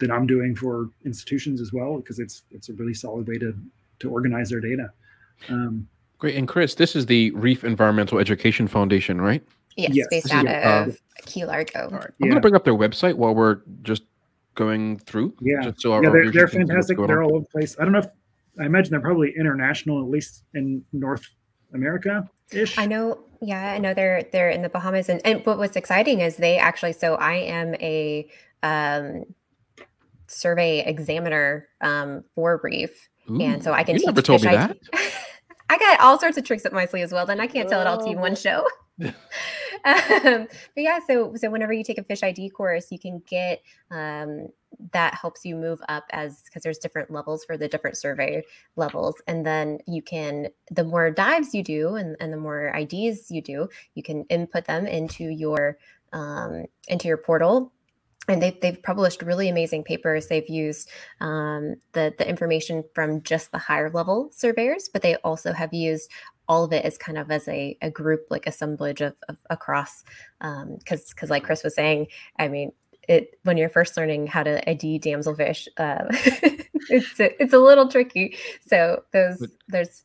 that I'm doing for institutions as well, because it's a really solid way to organize their data. Great. And Chris, this is the Reef Environmental Education Foundation, right? Yes. Based out of Key Largo. All right. I'm going to bring up their website while we're just going through. Yeah. Just so they're fantastic. They're all over the place. I don't know I imagine they're probably international, at least in North America-ish. I know they're in the Bahamas. And but what's exciting is they actually, so I am a survey examiner for Reef. Ooh, and so I can you teach never told me that. I got all sorts of tricks up my sleeve as well. Then I can't tell it all to you in one show. But yeah, so whenever you take a fish ID course, you can get that helps you move up because there's different levels for the different survey levels, and then you can, the more dives you do and the more IDs you do, you can input them into your portal. And they've published really amazing papers. They've used the information from just the higher level surveyors, but they also have used all of it as kind of as a group, like assemblage of across, because like Chris was saying, I mean, when you're first learning how to ID damselfish, it's a little tricky. So there's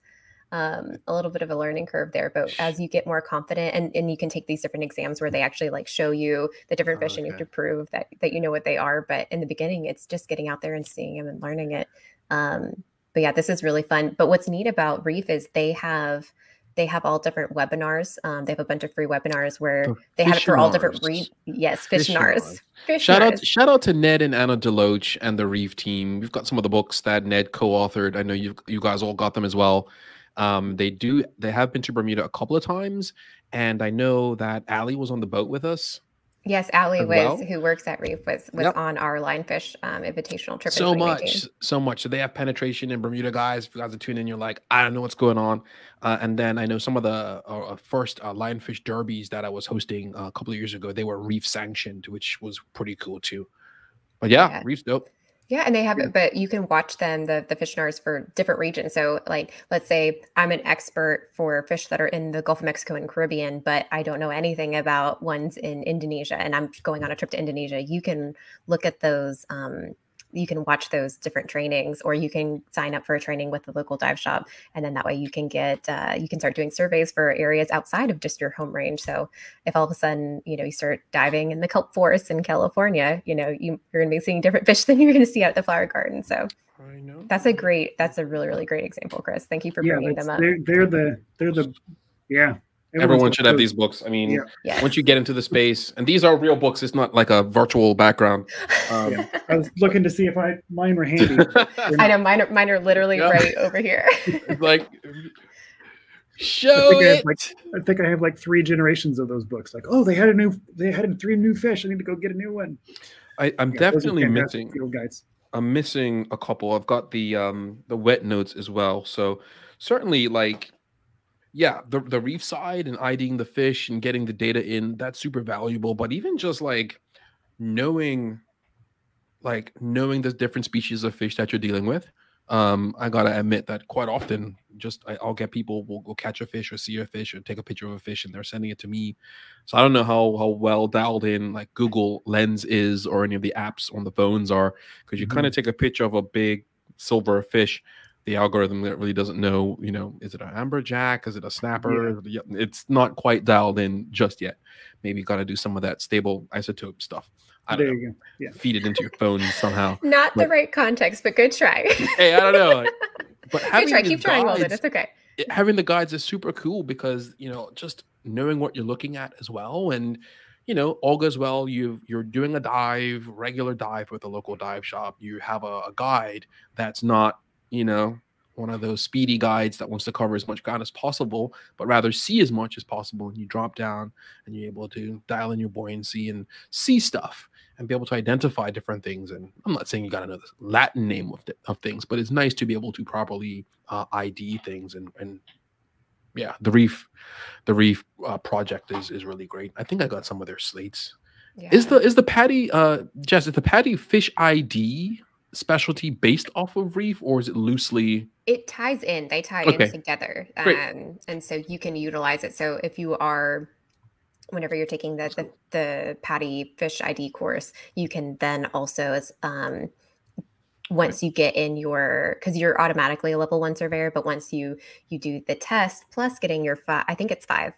a little bit of a learning curve there, but as you get more confident, and you can take these different exams where they actually like show you the different fish and you have to prove that you know what they are. But in the beginning, it's just getting out there and seeing them and learning it. But yeah, this is really fun. But what's neat about Reef is they have all different webinars. They have a bunch of free webinars where they have it for all different Fishnars. Shout out to Ned and Anna Deloach and the Reef team. We've got some of the books that Ned co-authored. I know you guys all got them as well. They have been to Bermuda a couple of times, and I know that Allie was on the boat with us. Yes, Allie who works at Reef, was on our Linefish invitational trip. So much. So they have penetration in Bermuda, guys. If you guys are tuning in, you're like, I don't know what's going on. And then I know some of the first Lionfish derbies that I was hosting a couple of years ago, they were Reef sanctioned, which was pretty cool too. But yeah. Reef's dope. Yeah, and they have it, but you can watch them, the Fishnars, for different regions. So like, let's say I'm an expert for fish that are in the Gulf of Mexico and Caribbean, but I don't know anything about ones in Indonesia, and I'm going on a trip to Indonesia. You can look at those, you can watch those different trainings, or you can sign up for a training with the local dive shop. And then that way you can get, you can start doing surveys for areas outside of just your home range. So if all of a sudden, you start diving in the kelp forests in California, you're going to be seeing different fish than you're going to see out at the flower garden. So I know. That's a really, really great example, Chris. Thank you for bringing them up. They're the Everyone should have these books. I mean, once you get into the space, and these are real books, it's not like a virtual background. I was looking to see if mine were handy. I know mine are literally right over here. Like, show it. I think I have like 3 generations of those books. Like, oh, they had 3 new fish. I need to go get a new one. I'm definitely missing field guides. I'm missing a couple. I've got the wet notes as well. So certainly, like, yeah, the reef side and IDing the fish and getting the data in, that's super valuable. But even just like knowing the different species of fish that you're dealing with, I gotta admit that quite often, I'll get people will go catch a fish or see a fish or take a picture of a fish and they're sending it to me. So I don't know how well dialed in like Google Lens is or any of the apps on the phones are, because you kind of take a picture of a big silver fish. The algorithm that really doesn't know, is it an amberjack? Is it a snapper? Yeah. It's not quite dialed in just yet. Maybe you got to do some of that stable isotope stuff. I don't know. Yeah. Feed it into your phone somehow. Not the right context, but good try. Hey, I don't know. But having good try. Keep trying, Walden. It's okay. Having the guides is super cool because, just knowing what you're looking at as well. And, all goes well. You're doing a regular dive with a local dive shop. You have a guide that's not, one of those speedy guides that wants to cover as much ground as possible, but rather see as much as possible. And you drop down and you're able to dial in your buoyancy and see stuff and be able to identify different things. And I'm not saying you got to know the Latin name of things, but it's nice to be able to properly ID things. And yeah, the reef project is really great. I think I got some of their slates. Yeah. Is the Patty Jess, is the Patty Fish ID specialty based off of Reef, or is it loosely? It ties in. They tie in together, and so you can utilize it. So if you are, whenever you're taking the Patty Fish ID course, you can then also once you get in because you're automatically a level 1 surveyor, but once you do the test plus getting your 5, I think it's 5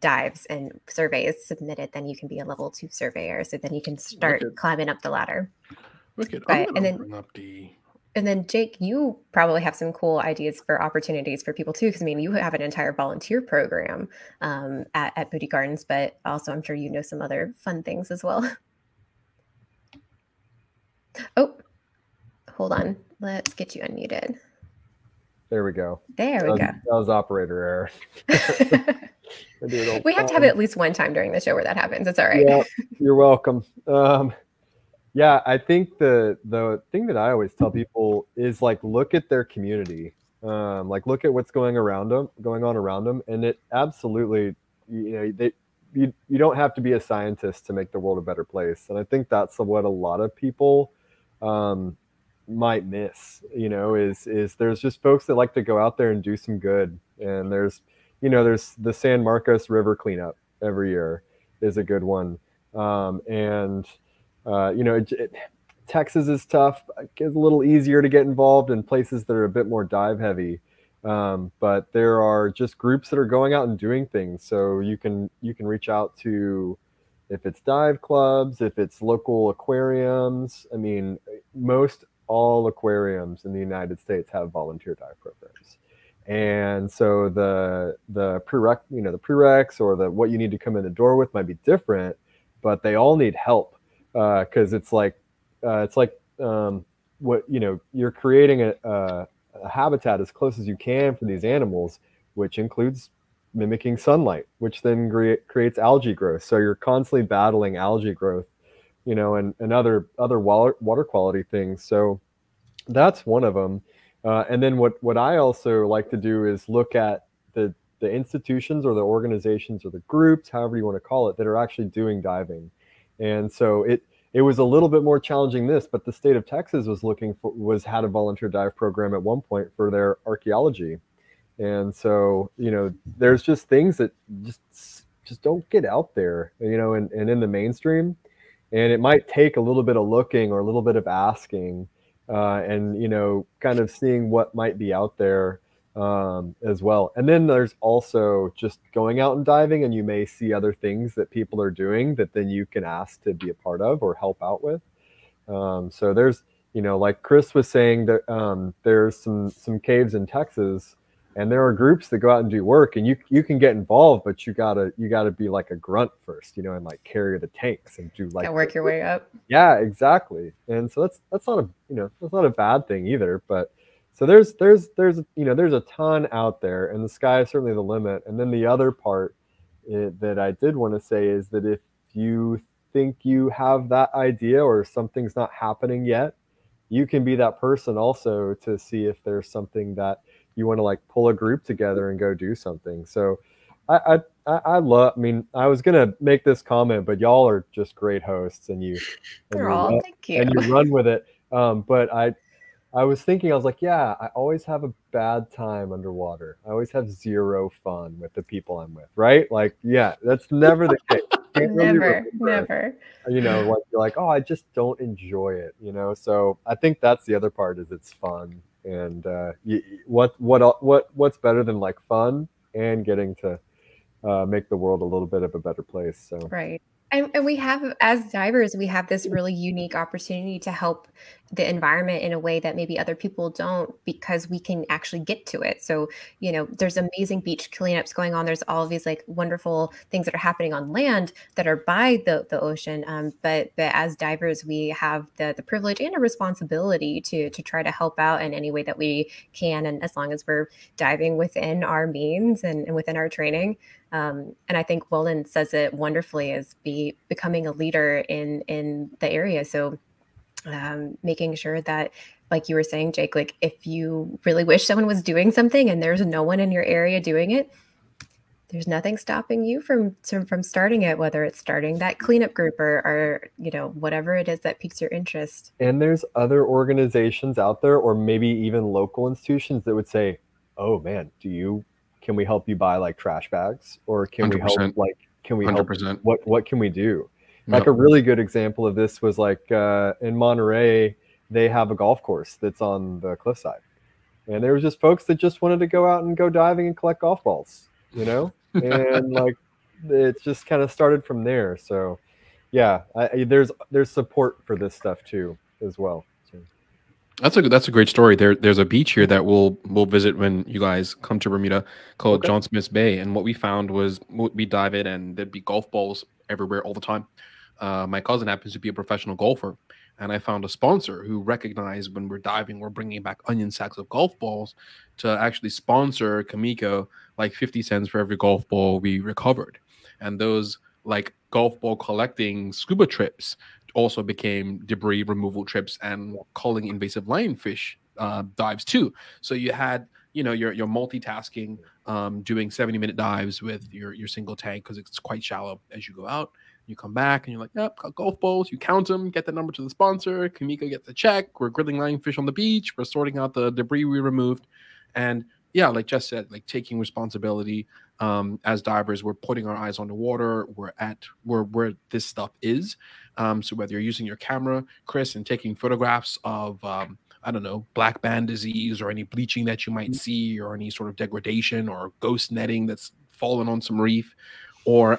dives and surveys submitted, then you can be a level 2 surveyor. So then you can start climbing up the ladder. Wicked. And then Jake, you probably have some cool ideas for opportunities for people too, because I mean, you have an entire volunteer program at Booty Gardens, but also I'm sure you know some other fun things as well. Oh, hold on. Let's get you unmuted. There we go. There we go. That was operator error. We have to have it at least one time during the show where that happens. It's all right. Yeah, you're welcome. Yeah, I think the thing that I always tell people is like look at their community, like look at what's going on around them, and it absolutely, you don't have to be a scientist to make the world a better place, and I think that's what a lot of people might miss. Is there's just folks that like to go out there and do some good, and there's the San Marcos River cleanup every year is a good one, and Texas is tough. It's a little easier to get involved in places that are a bit more dive heavy. But there are just groups that are going out and doing things. So you can reach out to, if it's dive clubs, if it's local aquariums. I mean, most all aquariums in the United States have volunteer dive programs. And so the prereqs or what you need to come in the door with might be different, but they all need help. Because it's like what you're creating a habitat as close as you can for these animals, which includes mimicking sunlight, which then creates algae growth. So you're constantly battling algae growth, and other water quality things. So that's one of them. And then what I also like to do is look at the institutions or the organizations or the groups, however you want to call it, that are actually doing diving. And so it was a little bit more challenging but the state of Texas had a volunteer dive program at one point for their archaeology. And so, there's just things that just don't get out there, and in the mainstream. And it might take a little bit of looking or a little bit of asking, and, kind of seeing what might be out there as well. And then there's also just going out and diving, and you may see other things that people are doing that then you can ask to be a part of or help out with. So there's, like Chris was saying, that there's some caves in Texas, and there are groups that go out and do work, and you can get involved, but you gotta be like a grunt first, and like carry the tanks and do like work your way up. Yeah, exactly. And so that's not a bad thing either, but. So there's a ton out there, and the sky is certainly the limit. And then the other part that I did want to say is that if you think you have that idea or something's not happening yet, you can be that person also to see if there's something that you want to like pull a group together and go do something. So I was gonna make this comment, but y'all are just great hosts, and you thank you. And you run with it. But I was thinking, I was like, yeah, I always have a bad time underwater. I always have zero fun with the people I'm with, right? Like, yeah, that's never the case. Never. Like you're like, oh, I just don't enjoy it, So I think that's the other part, is it's fun, and what's better than like fun and getting to make the world a little bit of a better place. So right. And we have, as divers, we have this really unique opportunity to help the environment in a way that maybe other people don't, because we can actually get to it. So, there's amazing beach cleanups going on. There's all of these like wonderful things that are happening on land that are by the ocean. But as divers, we have the privilege and a responsibility to try to help out in any way that we can. And as long as we're diving within our means and within our training. And I think Weldon says it wonderfully, as becoming a leader in the area. So making sure that, like you were saying, Jake, like if you really wish someone was doing something and there's no one in your area doing it, there's nothing stopping you from starting it, whether it's starting that cleanup group or whatever it is that piques your interest. And there's other organizations out there, or maybe even local institutions, that would say, oh man, can we help you buy like trash bags, or can 100%. We help can we 100%. Help? What can we do? Like a really good example of this was like in Monterey, they have a golf course that's on the cliffside, and there was just folks that just wanted to go out and go diving and collect golf balls, and like it just kind of started from there. So yeah, there's support for this stuff too as well. That's a great story. There's a beach here that we'll visit when you guys come to Bermuda, called John Smith's Bay. And what we found was we dive in, and there'd be golf balls everywhere all the time. My cousin happens to be a professional golfer, and I found a sponsor who recognized when we're diving, we're bringing back onion sacks of golf balls to actually sponsor Kamiko like 50 cents for every golf ball we recovered. And those like golf ball collecting scuba trips also became debris removal trips and culling invasive lionfish dives too. So you had, you're multitasking, doing 70-minute dives with your single tank because it's quite shallow as you go out. You come back and you're like, yep, got golf balls. You count them, get the number to the sponsor. Kamiko gets a check. We're grilling lionfish on the beach. We're sorting out the debris we removed. And yeah, like Jess said, like taking responsibility as divers, we're putting our eyes on the water. We're at where this stuff is. So whether you're using your camera, Chris, and taking photographs of, I don't know, black band disease or any bleaching that you might see or any sort of degradation or ghost netting that's fallen on some reef, or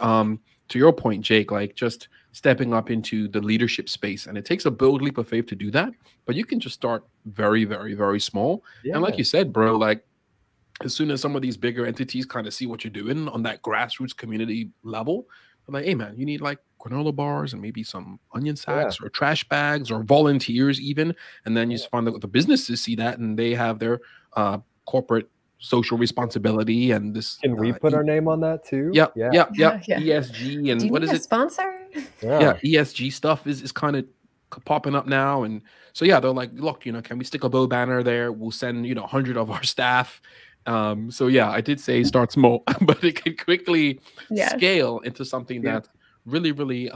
to your point, Jake, like just stepping up into the leadership space. And it takes a bold leap of faith to do that, but you can just start very, very, very small. Yeah. And like you said, bro, like as soon as some of these bigger entities kind of see what you're doing on that grassroots community level, they're like, hey man, you need like granola bars and maybe some onion sacks or trash bags or volunteers even. And then you just find that the businesses see that and they have their corporate social responsibility. And this can we put our name on that too? Yeah. ESG and what is it? Sponsor? Yeah, ESG stuff is kind of popping up now. And so yeah, they're like, look, can we stick a bow banner there? We'll send 100 of our staff. So yeah, I did say start small, but it can quickly scale into something that's really, really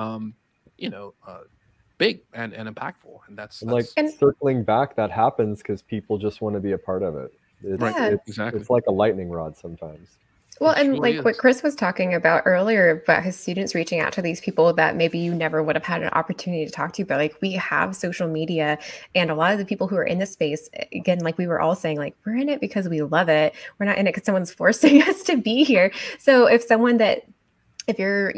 big and impactful. And that's like circling back, that happens because people just want to be a part of it. Exactly. It's like a lightning rod sometimes. Well, and like what Chris was talking about earlier about his students reaching out to these people that maybe you never would have had an opportunity to talk to, but like we have social media, and a lot of the people who are in this space, again, like we were all saying, like we're in it because we love it. We're not in it because someone's forcing us to be here. So if you're,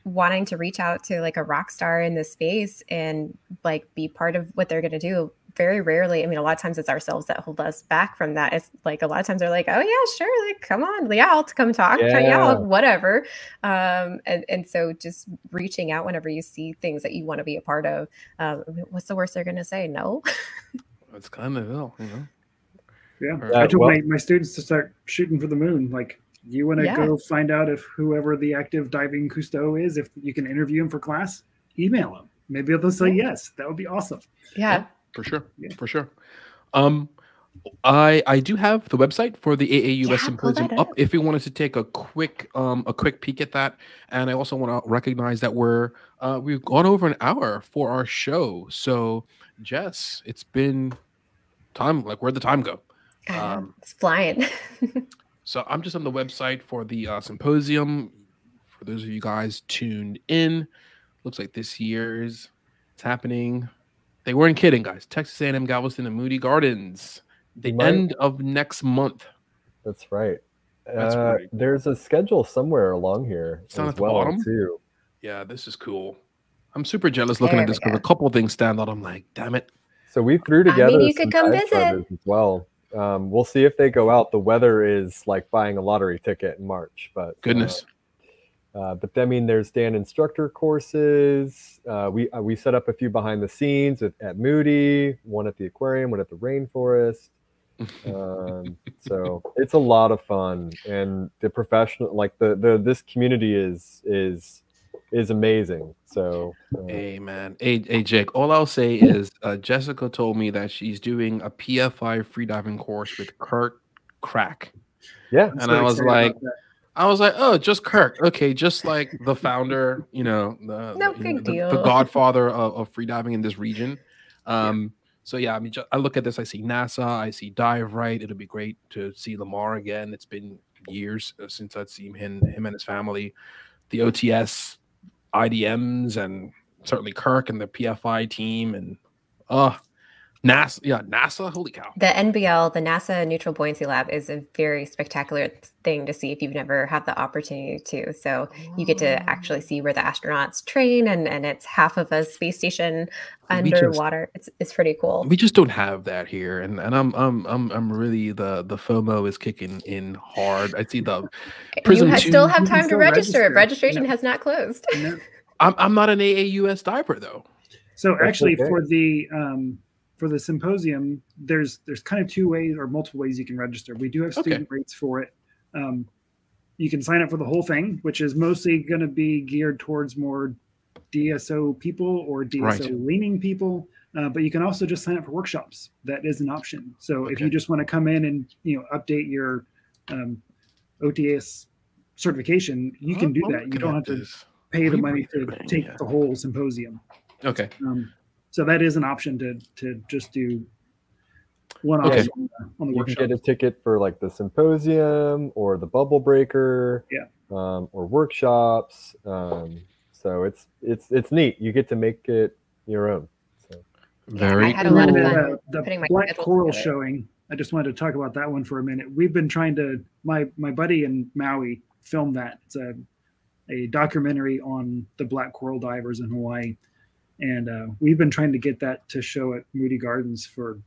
wanting to reach out to like a rock star in this space and like be part of what they're going to do, very rarely, I mean, a lot of times it's ourselves that hold us back from that. It's like a lot of times they're like, oh yeah, sure, like come on, I'll come talk, whatever. And so just reaching out whenever you see things that you want to be a part of. What's the worst they're going to say? No. That's kind of ill, Yeah, I told my students to start shooting for the moon. Like, you want to go find out if whoever the active diving cousteau is, if you can interview him for class, email him. Maybe they'll say yes. That would be awesome. Yeah. For sure. Yeah. For sure. I do have the website for the AAUS Symposium up if you wanted to take a quick peek at that. And I also want to recognize that we've gone over an hour for our show. So Jess, it's been time. Like, where'd the time go? It's flying. So I'm just on the website for the symposium. For those of you guys tuned in, looks like this year's it's happening. They weren't kidding, guys. Texas A&M, Galveston, and Moody Gardens. End of next month. That's right. There's a schedule somewhere along here. It's not at the bottom too. Yeah, this is cool. I'm super jealous looking at this because a couple of things stand out. I'm like, damn it. So we threw together you could come visit as well. We'll see if they go out. The weather is like buying a lottery ticket in March, but goodness. But I mean, there's Dan instructor courses. We set up a few behind the scenes at Moody, one at the aquarium, one at the rainforest. So it's a lot of fun, and the professional, like this community is amazing. So hey man, hey Jake, all I'll say is Jessica told me that she's doing a PFI freediving course with Kirk Crack. Yeah, and I was like, oh, just Kirk. Okay, just like the founder, the godfather of freediving in this region. So yeah, I mean, I look at this, I see NASA, I see Dive Right. It'll be great to see Lamar again. It's been years since I'd seen him and his family. The OTS IDMs and certainly Kirk and the PFI team and NASA, holy cow. The NBL, the NASA Neutral Buoyancy Lab, is a very spectacular thing to see if you've never had the opportunity to. So you get to actually see where the astronauts train, and it's half of a space station underwater. It's pretty cool. We just don't have that here, and I'm really the FOMO is kicking in hard. I see the Prism. You still have time to register. Registration has not closed. I'm not an AAUS diver though. So That's actually, okay. for the symposium, there's kind of two ways or multiple ways you can register. We do have student rates for it. You can sign up for the whole thing, which is mostly going to be geared towards more DSO people or DSO leaning people. But you can also just sign up for workshops. That is an option. So if you just want to come in and update your OTS certification, you can do that. You don't have to pay the money to take the whole symposium. Okay. So that is an option to just do one option on the you workshop. can get a ticket for like the symposium or the bubble breaker, or workshops. So it's neat. You get to make it your own. So. Very I had a lot of fun the putting my Black Coral together. showing. I just wanted to talk about that one for a minute. We've been trying to my buddy in Maui filmed that. It's a documentary on the black coral divers in Hawaii. And we've been trying to get that to show at Moody Gardens for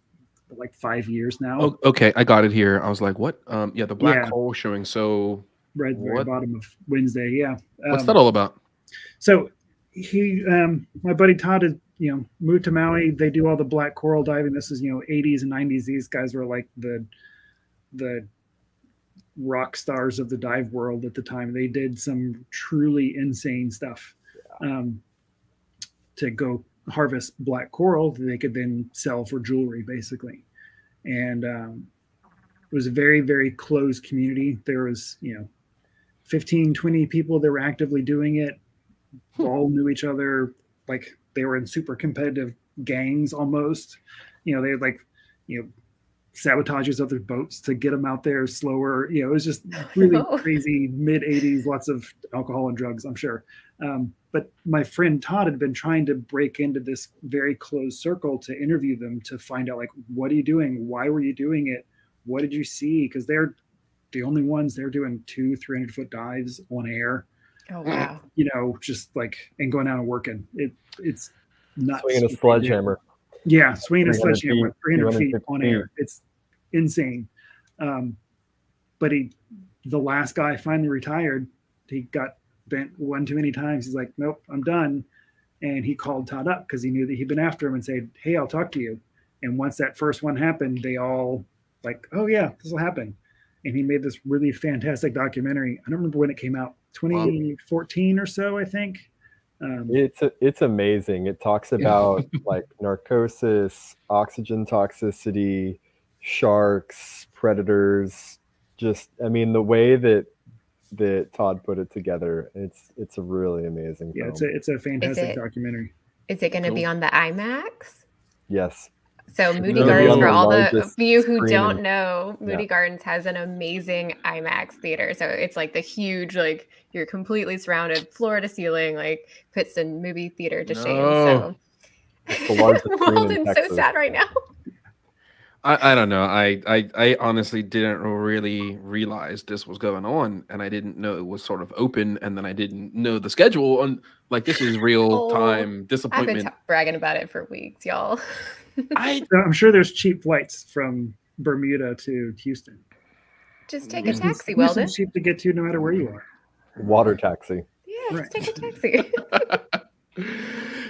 like 5 years now. Oh, okay, I got it here. I was like, what? The black hole showing. So right at the very bottom of Wednesday. Yeah. What's that all about? So he, my buddy Todd is, moved to Maui. They do all the black coral diving. This is, 80s and 90s. These guys were like the rock stars of the dive world at the time. They did some truly insane stuff. To go harvest black coral that they could then sell for jewelry, basically. And it was a very, very closed community. There was, 15, 20 people that were actively doing it. All knew each other. Like they were in super competitive gangs almost. They had like, sabotages of their boats to get them out there slower. It was just really crazy mid 80s, lots of alcohol and drugs, I'm sure. But my friend Todd had been trying to break into this very closed circle to interview them to find out, like, what are you doing? Why were you doing it? What did you see? Because they're the only ones. They're doing 200-300-foot dives on air. Oh, wow. Just like, and going out and working. It's nuts. Swinging a sledgehammer. Yeah, swinging a sledgehammer, 300 feet on air. It's insane. But the last guy finally retired. He got bent one too many times. He's like, nope, I'm done. And he called Todd up because he knew that he'd been after him and said, hey, I'll talk to you. And once that first one happened, they all like, oh yeah, this will happen. And he made this really fantastic documentary. I don't remember when it came out, 2014 or so, I think. It's amazing. It talks about like narcosis, oxygen toxicity, sharks, predators. The way that Todd put it together, it's a really amazing film. It's a fantastic documentary. Is it going to be on the IMAX? Yes. So Moody Gardens, for all the you who don't know, Moody Gardens has an amazing IMAX theater. So it's like the huge, like you're completely surrounded, floor to ceiling, like puts the movie theater to shame. So it's the largest screen in Texas. So sad right now. I don't know. I honestly didn't really realize this was going on, and I didn't know it was sort of open, and then I didn't know the schedule. And like, this is real time disappointment. I've been bragging about it for weeks, y'all. I'm sure there's cheap flights from Bermuda to Houston. Just take a taxi, Weldon. It's cheap to get to no matter where you are. Water taxi. Yeah, just take a taxi.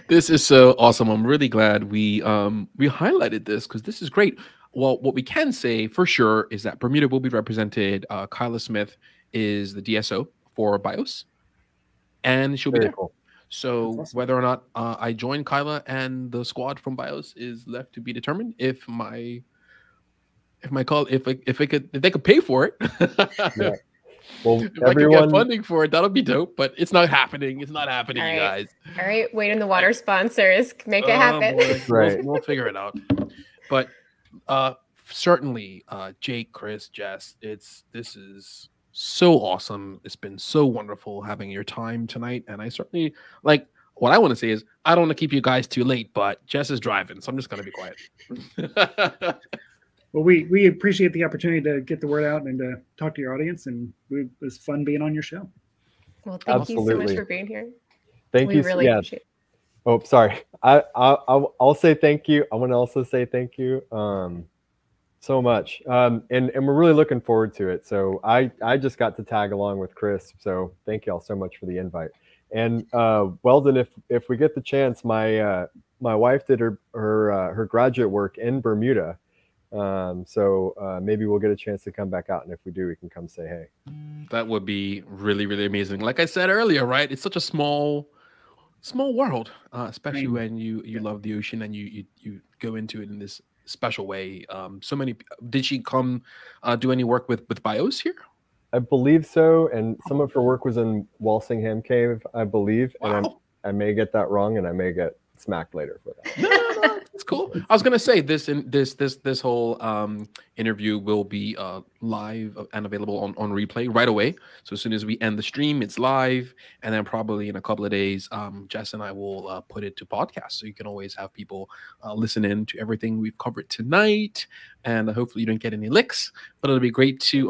This is so awesome. I'm really glad we highlighted this because this is great. Well, what we can say for sure is that Bermuda will be represented. Kyla Smith is the DSO for BIOS, and she'll be there. Cool. So awesome. Whether or not I join Kyla and the squad from BIOS is left to be determined. If they could pay for it. Yeah. Well, if I can get funding for it, that'll be dope. But it's not happening. It's not happening, you guys. All right, wait in the water sponsors. Make it happen. Right. We'll figure it out. But certainly, Jake, Chris, Jess, this is so awesome. It's been so wonderful having your time tonight. And I certainly what I want to say is I don't want to keep you guys too late, but Jess is driving, so I'm just going to be quiet. Well, we appreciate the opportunity to get the word out and to talk to your audience, and it was fun being on your show. Well, thank you so much for being here. Thank you. Really appreciate it. Oh, sorry. I'll say thank you. I want to also say thank you so much. And we're really looking forward to it. So I just got to tag along with Chris. So thank you all so much for the invite. And Weldon, if we get the chance, my my wife did her graduate work in Bermuda. So maybe we'll get a chance to come back out, and if we do, we can come say hey. That would be really, really amazing. Like I said earlier, right? It's such a small world, especially when you love the ocean and you go into it in this special way. So many. Did she come do any work with bios here? I believe so, and some of her work was in Walsingham Cave, I believe. Wow. And I may get that wrong, and I may get smacked later for that. No, it's cool. I was gonna say this whole interview will be live and available on replay right away. So as soon as we end the stream, it's live, and then probably in a couple of days, Jess and I will put it to podcast, so you can always have people listen in to everything we've covered tonight. And hopefully you don't get any licks, but it'll be great to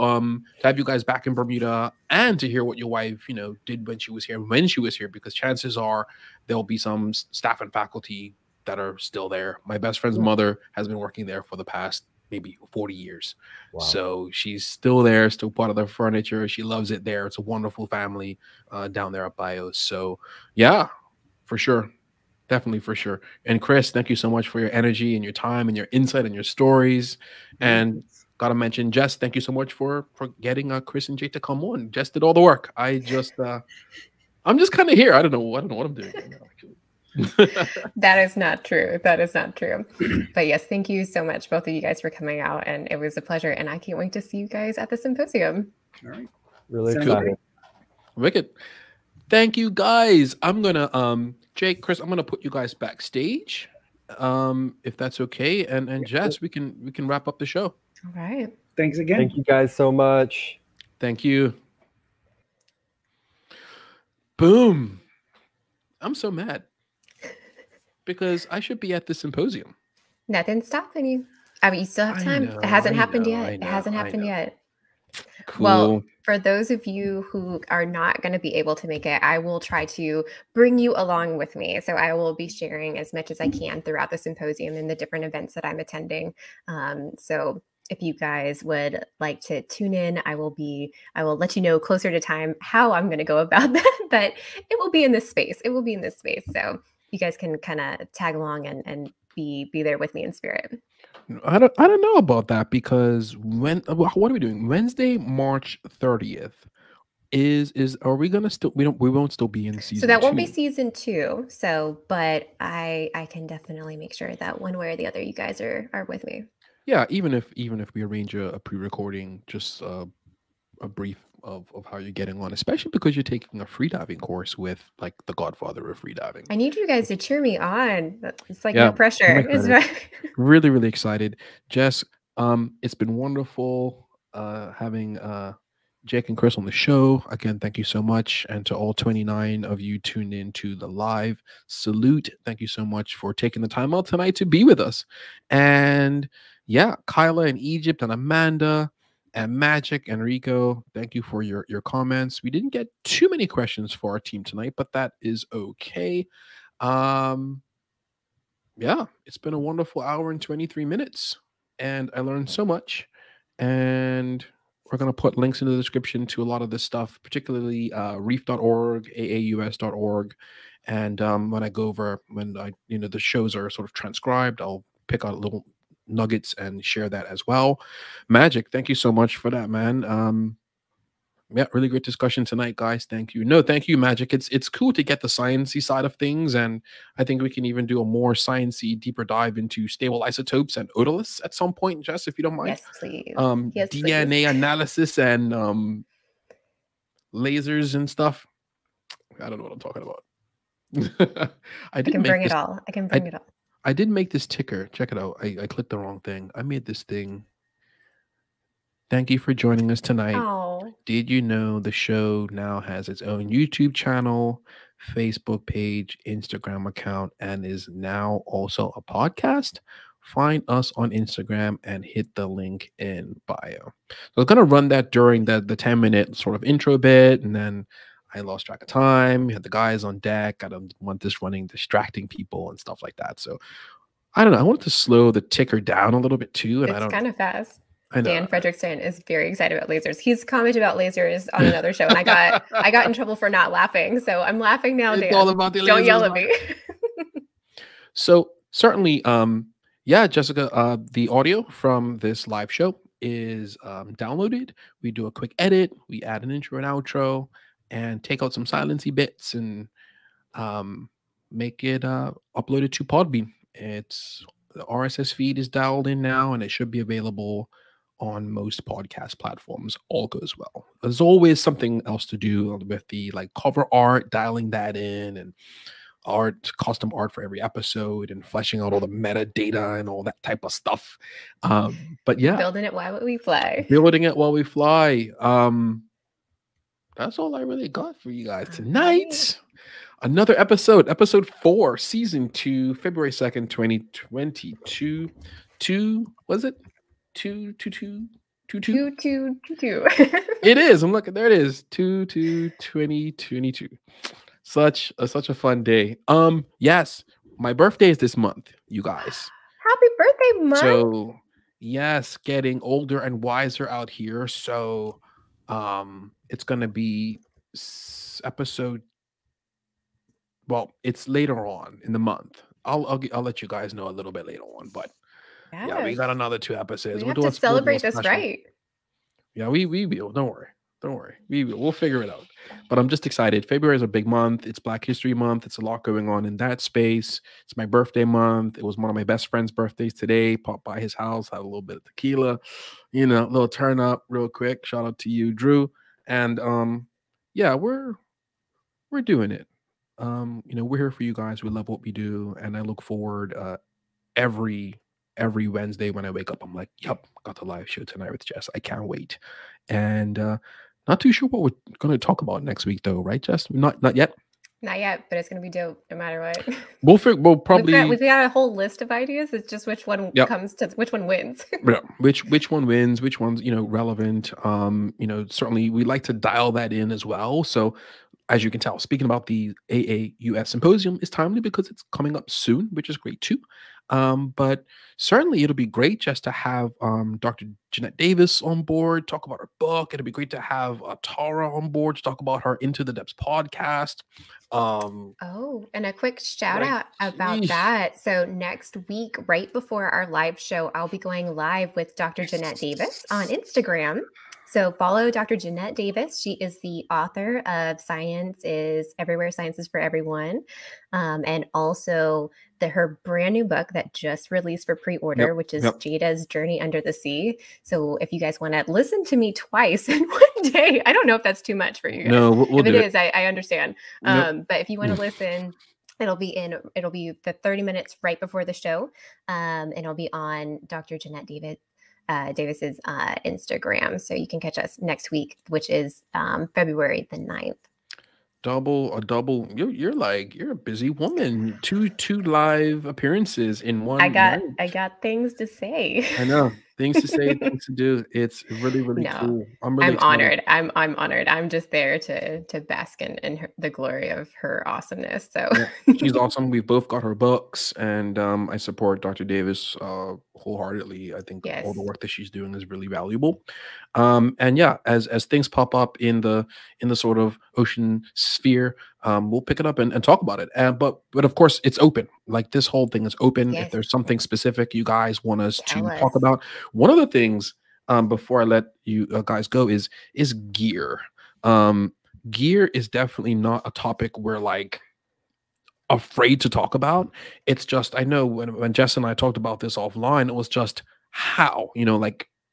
have you guys back in Bermuda and to hear what your wife did when she was here, because chances are there'll be some staff and faculty that are still there. My best friend's mother has been working there for the past maybe 40 years. Wow. So she's still there, still part of the furniture. She loves it there. It's a wonderful family down there at Bios. So yeah, for sure. Definitely, for sure. And Chris, thank you so much for your energy and your time and your insight and your stories. And gotta mention, Jess, thank you so much for getting Chris and Jay to come on. Jess did all the work. I'm just kind of here. I don't know what I'm doing right now, actually. That is not true. That is not true. But yes, thank you so much, both of you guys, for coming out, and it was a pleasure. And I can't wait to see you guys at the symposium. All right. Really excited. Wicked. Thank you, guys. I'm gonna Jake, Chris, I'm gonna put you guys backstage, if that's okay. And Jess, we can wrap up the show. All right. Thanks again. Thank you guys so much. Thank you. Boom. I'm so mad because I should be at the symposium. Nothing's stopping you. I mean, you still have time. It hasn't happened yet. It hasn't happened yet. Cool. Well, for those of you who are not going to be able to make it, I will try to bring you along with me. So I will be sharing as much as I can throughout the symposium and the different events that I'm attending. So if you guys would like to tune in, I will let you know closer to time how I'm going to go about that, but it will be in this space. It will be in this space. So you guys can kind of tag along and be there with me in spirit. I don't know about that, because what are we doing? Wednesday, March 30th are we gonna still we won't still be in season 2. So that won't be season 2. So, but I can definitely make sure that one way or the other you guys are with me. Yeah, even if we arrange a pre-recording, just a brief of how you're getting on, especially because you're taking a freediving course with like the godfather of freediving. I need you guys to cheer me on. It's like no pressure. It's right. Really, really excited. Jess, it's been wonderful having Jake and Chris on the show. Again, thank you so much. And to all 29 of you tuned in to the live, salute. Thank you so much for taking the time out tonight to be with us. And yeah, Kyla and Egypt and Amanda and Magic and Rico, thank you for your comments. We didn't get too many questions for our team tonight, but that is okay. Yeah, it's been a wonderful hour and 23 minutes, and I learned so much. And we're going to put links in the description to a lot of this stuff, particularly reef.org, aaus.org. And when the shows are sort of transcribed, I'll pick out little nuggets and share that as well. Magic, thank you so much for that, man. Yeah, really great discussion tonight, guys. Thank you. No, thank you, Magic. It's cool to get the sciencey side of things, and I think we can even do a more sciencey, deeper dive into stable isotopes and otoliths at some point, Jess, if you don't mind. Yes, please. Yes, DNA analysis and lasers and stuff. I don't know what I'm talking about. I can bring it all. I did make this ticker. Check it out. I clicked the wrong thing. I made this thing. Thank you for joining us tonight. Oh. Did you know the show now has its own YouTube channel, Facebook page, Instagram account, and is now also a podcast? Find us on Instagram and hit the link in bio. So I was going to run that during the 10-minute sort of intro bit, and then I lost track of time. We had the guys on deck. I don't want this running, distracting people and stuff like that. So I don't know. I wanted to slow the ticker down a little bit too. And it's kind of fast. Dan Fredrickson is very excited about lasers. He's commented about lasers on another show, and I got in trouble for not laughing. So I'm laughing now, Dan. It's all about the lasers. Don't yell at me. So certainly, yeah, Jessica, the audio from this live show is downloaded. We do a quick edit, we add an intro and outro, and take out some silency bits and um, make it uploaded to Podbean. It's the RSS feed is dialed in now, and it should be available on most podcast platforms. All goes well. There's always something else to do with the like cover art, dialing that in, and custom art for every episode, and fleshing out all the metadata and all that type of stuff. But yeah, Building it while we fly. building it while we fly. That's all I really got for you guys tonight. Another episode 4, season 2, February 2nd, 2022. Was it? 22222? It is. I'm looking. There it is. 2/2/2022. Such a fun day. Yes, my birthday is this month, you guys. Happy birthday, Mom. So yes, getting older and wiser out here. So it's gonna be episode. Well, it's later on in the month. I'll let you guys know a little bit later on, but yeah, we got another 2 episodes. We have to celebrate this right. Yeah, we will. Don't worry. We'll figure it out. But I'm just excited. February is a big month. It's Black History Month. It's a lot going on in that space. It's my birthday month. It was one of my best friend's birthdays today. Popped by his house, had a little bit of tequila, a little turn up real quick. Shout out to you, Drew. And yeah, we're doing it. We're here for you guys. We love what we do, and I look forward every Wednesday when I wake up. I'm like, yep, got the live show tonight with Jess. I can't wait. And not too sure what we're going to talk about next week, though, right, Jess? Not yet. Not yet, but it's going to be dope no matter what. We'll probably we've got a whole list of ideas. It's just which one comes to which one wins. Yeah, which one wins? Which one's relevant? Certainly we like to dial that in as well. So as you can tell, speaking about the AAUS Symposium is timely because it's coming up soon, which is great too. But certainly it'll be great just to have Dr. Jeanette Davis on board, talk about her book. It'll be great to have Tara on board to talk about her Into the Depths podcast. And a quick shout out about that. So next week, right before our live show, I'll be going live with Dr. Jeanette Davis on Instagram. So follow Dr. Jeanette Davis. She is the author of Science is Everywhere, Science is for Everyone. And also her brand new book that just released for pre-order, which is Jada's Journey Under the Sea. So if you guys want to listen to me twice in one day, I don't know if that's too much for you guys. No, we'll if it is, I understand. But if you want to listen, it'll be the 30 minutes right before the show. And it'll be on Dr. Jeanette Davis's Instagram. So you can catch us next week, which is February the 9th. Double. You're a busy woman. Two live appearances in one. I got things to say. I know. Things to say, things to do. It's really, really cool. I'm honored. I'm honored. I'm just there to bask in the glory of her awesomeness. So she's awesome. We've both got her books, and I support Dr. Davis wholeheartedly. I think all the work that she's doing is really valuable. And yeah, as things pop up in the sort of ocean sphere, we'll pick it up and talk about it. But of course, it's open. Like this whole thing is open. If there's something specific you guys want us to talk about, one of the things before I let you guys go is gear. Gear is definitely not a topic we're like afraid to talk about. It's just, I know when Jess and I talked about this offline, it was just how,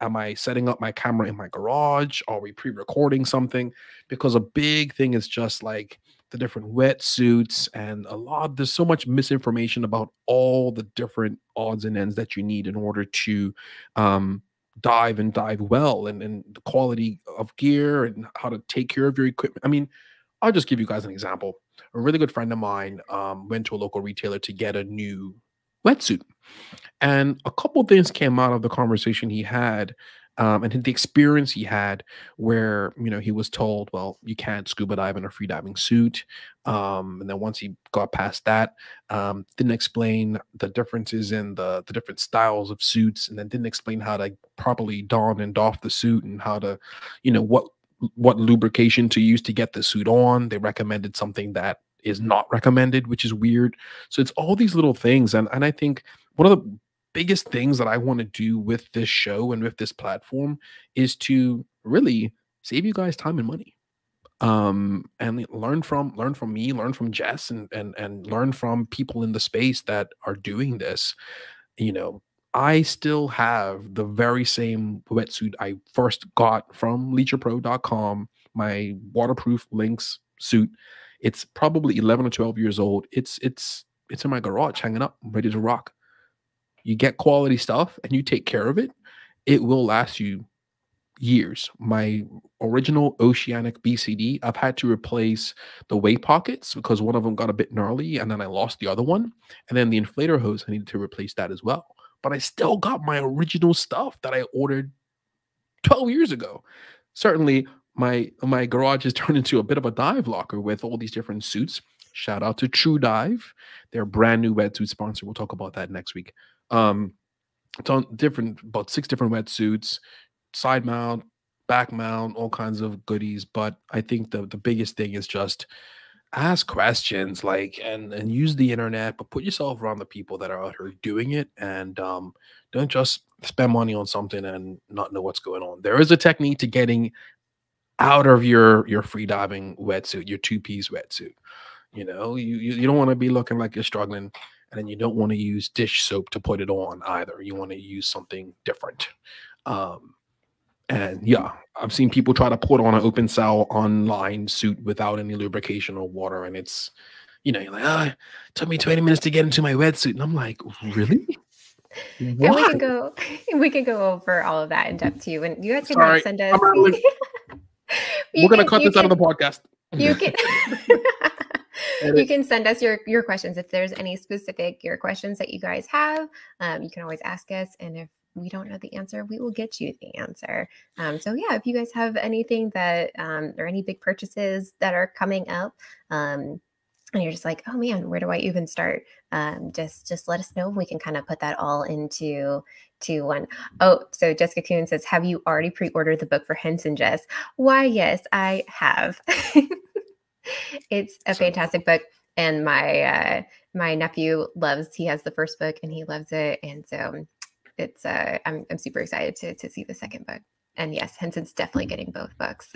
am I setting up my camera in my garage? Are we pre-recording something? Because a big thing is just like the different wetsuits, and there's so much misinformation about all the different odds and ends that you need in order to dive well, and the quality of gear and how to take care of your equipment. I mean, I'll just give you guys an example. A really good friend of mine went to a local retailer to get a new wetsuit, and a couple things came out of the conversation he had, and the experience he had, where he was told, well, you can't scuba dive in a free diving suit, and then once he got past that, didn't explain the differences in the different styles of suits, and then didn't explain how to properly don and doff the suit, and how to what lubrication to use to get the suit on. They recommended something that is not recommended, which is weird. So it's all these little things. And I think one of the biggest things that I want to do with this show and with this platform is to really save you guys time and money. And learn from me, learn from Jess, and learn from people in the space that are doing this. You know, I still have the very same wetsuit I first got from leacherpro.com, my waterproof Lynx suit. It's probably 11 or 12 years old. It's in my garage hanging up, ready to rock. You get quality stuff and you take care of it, it will last you years. My original Oceanic BCD, I've had to replace the weight pockets because one of them got a bit gnarly and then I lost the other one. And then the inflator hose, I needed to replace that as well. But I still got my original stuff that I ordered 12 years ago. Certainly, my garage has turned into a bit of a dive locker with all these different suits. Shout out to True Dive, their brand new wetsuit sponsor. We'll talk about that next week. It's on different, about 6 different wetsuits, side mount, back mount, all kinds of goodies. But I think the biggest thing is just ask questions, like, and use the internet, but put yourself around the people that are out here doing it, and don't just spend money on something and not know what's going on. There is a technique to getting out of your free diving wetsuit, your two-piece wetsuit. You know, you don't want to be looking like you're struggling, and then you don't want to use dish soap to put it on either. You want to use something different. And yeah, I've seen people try to put on an open cell online suit without any lubrication or water, and it's, you're like, it took me 20 minutes to get into my wetsuit, and I'm like, really? And Why? we can go over all of that in depth too. And you guys can Sorry, send us. we're gonna cut this out of the podcast. You can you can send us your questions if there's any specific gear questions that you guys have. You can always ask us, and if we don't know the answer, we will get you the answer. So yeah, if you guys have anything that or any big purchases that are coming up, and you're just like, oh man, where do I even start? Just let us know. We can kind of put that all into one. Oh, so Jessica Kuhn says, have you already pre-ordered the book for Henson, Jess? Why, yes, I have. It's a fantastic book. And my nephew he has the first book and he loves it. And so it's I'm super excited to see the second book. And yes, Henson's definitely getting both books.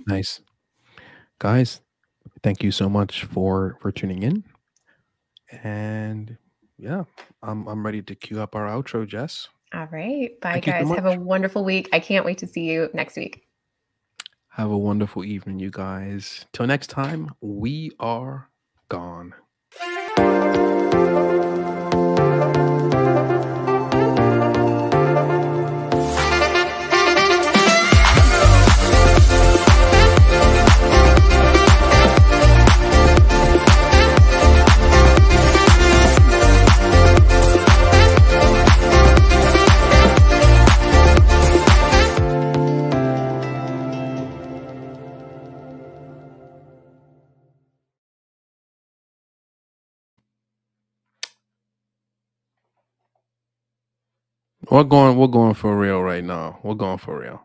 Nice. Guys, thank you so much for tuning in. And yeah, I'm ready to cue up our outro, Jess. All right. Bye, Thank you so guys. Have much. a wonderful week. I can't wait to see you next week. Have a wonderful evening, you guys. Till next time, we are gone. We're going for real right now. We're going for real.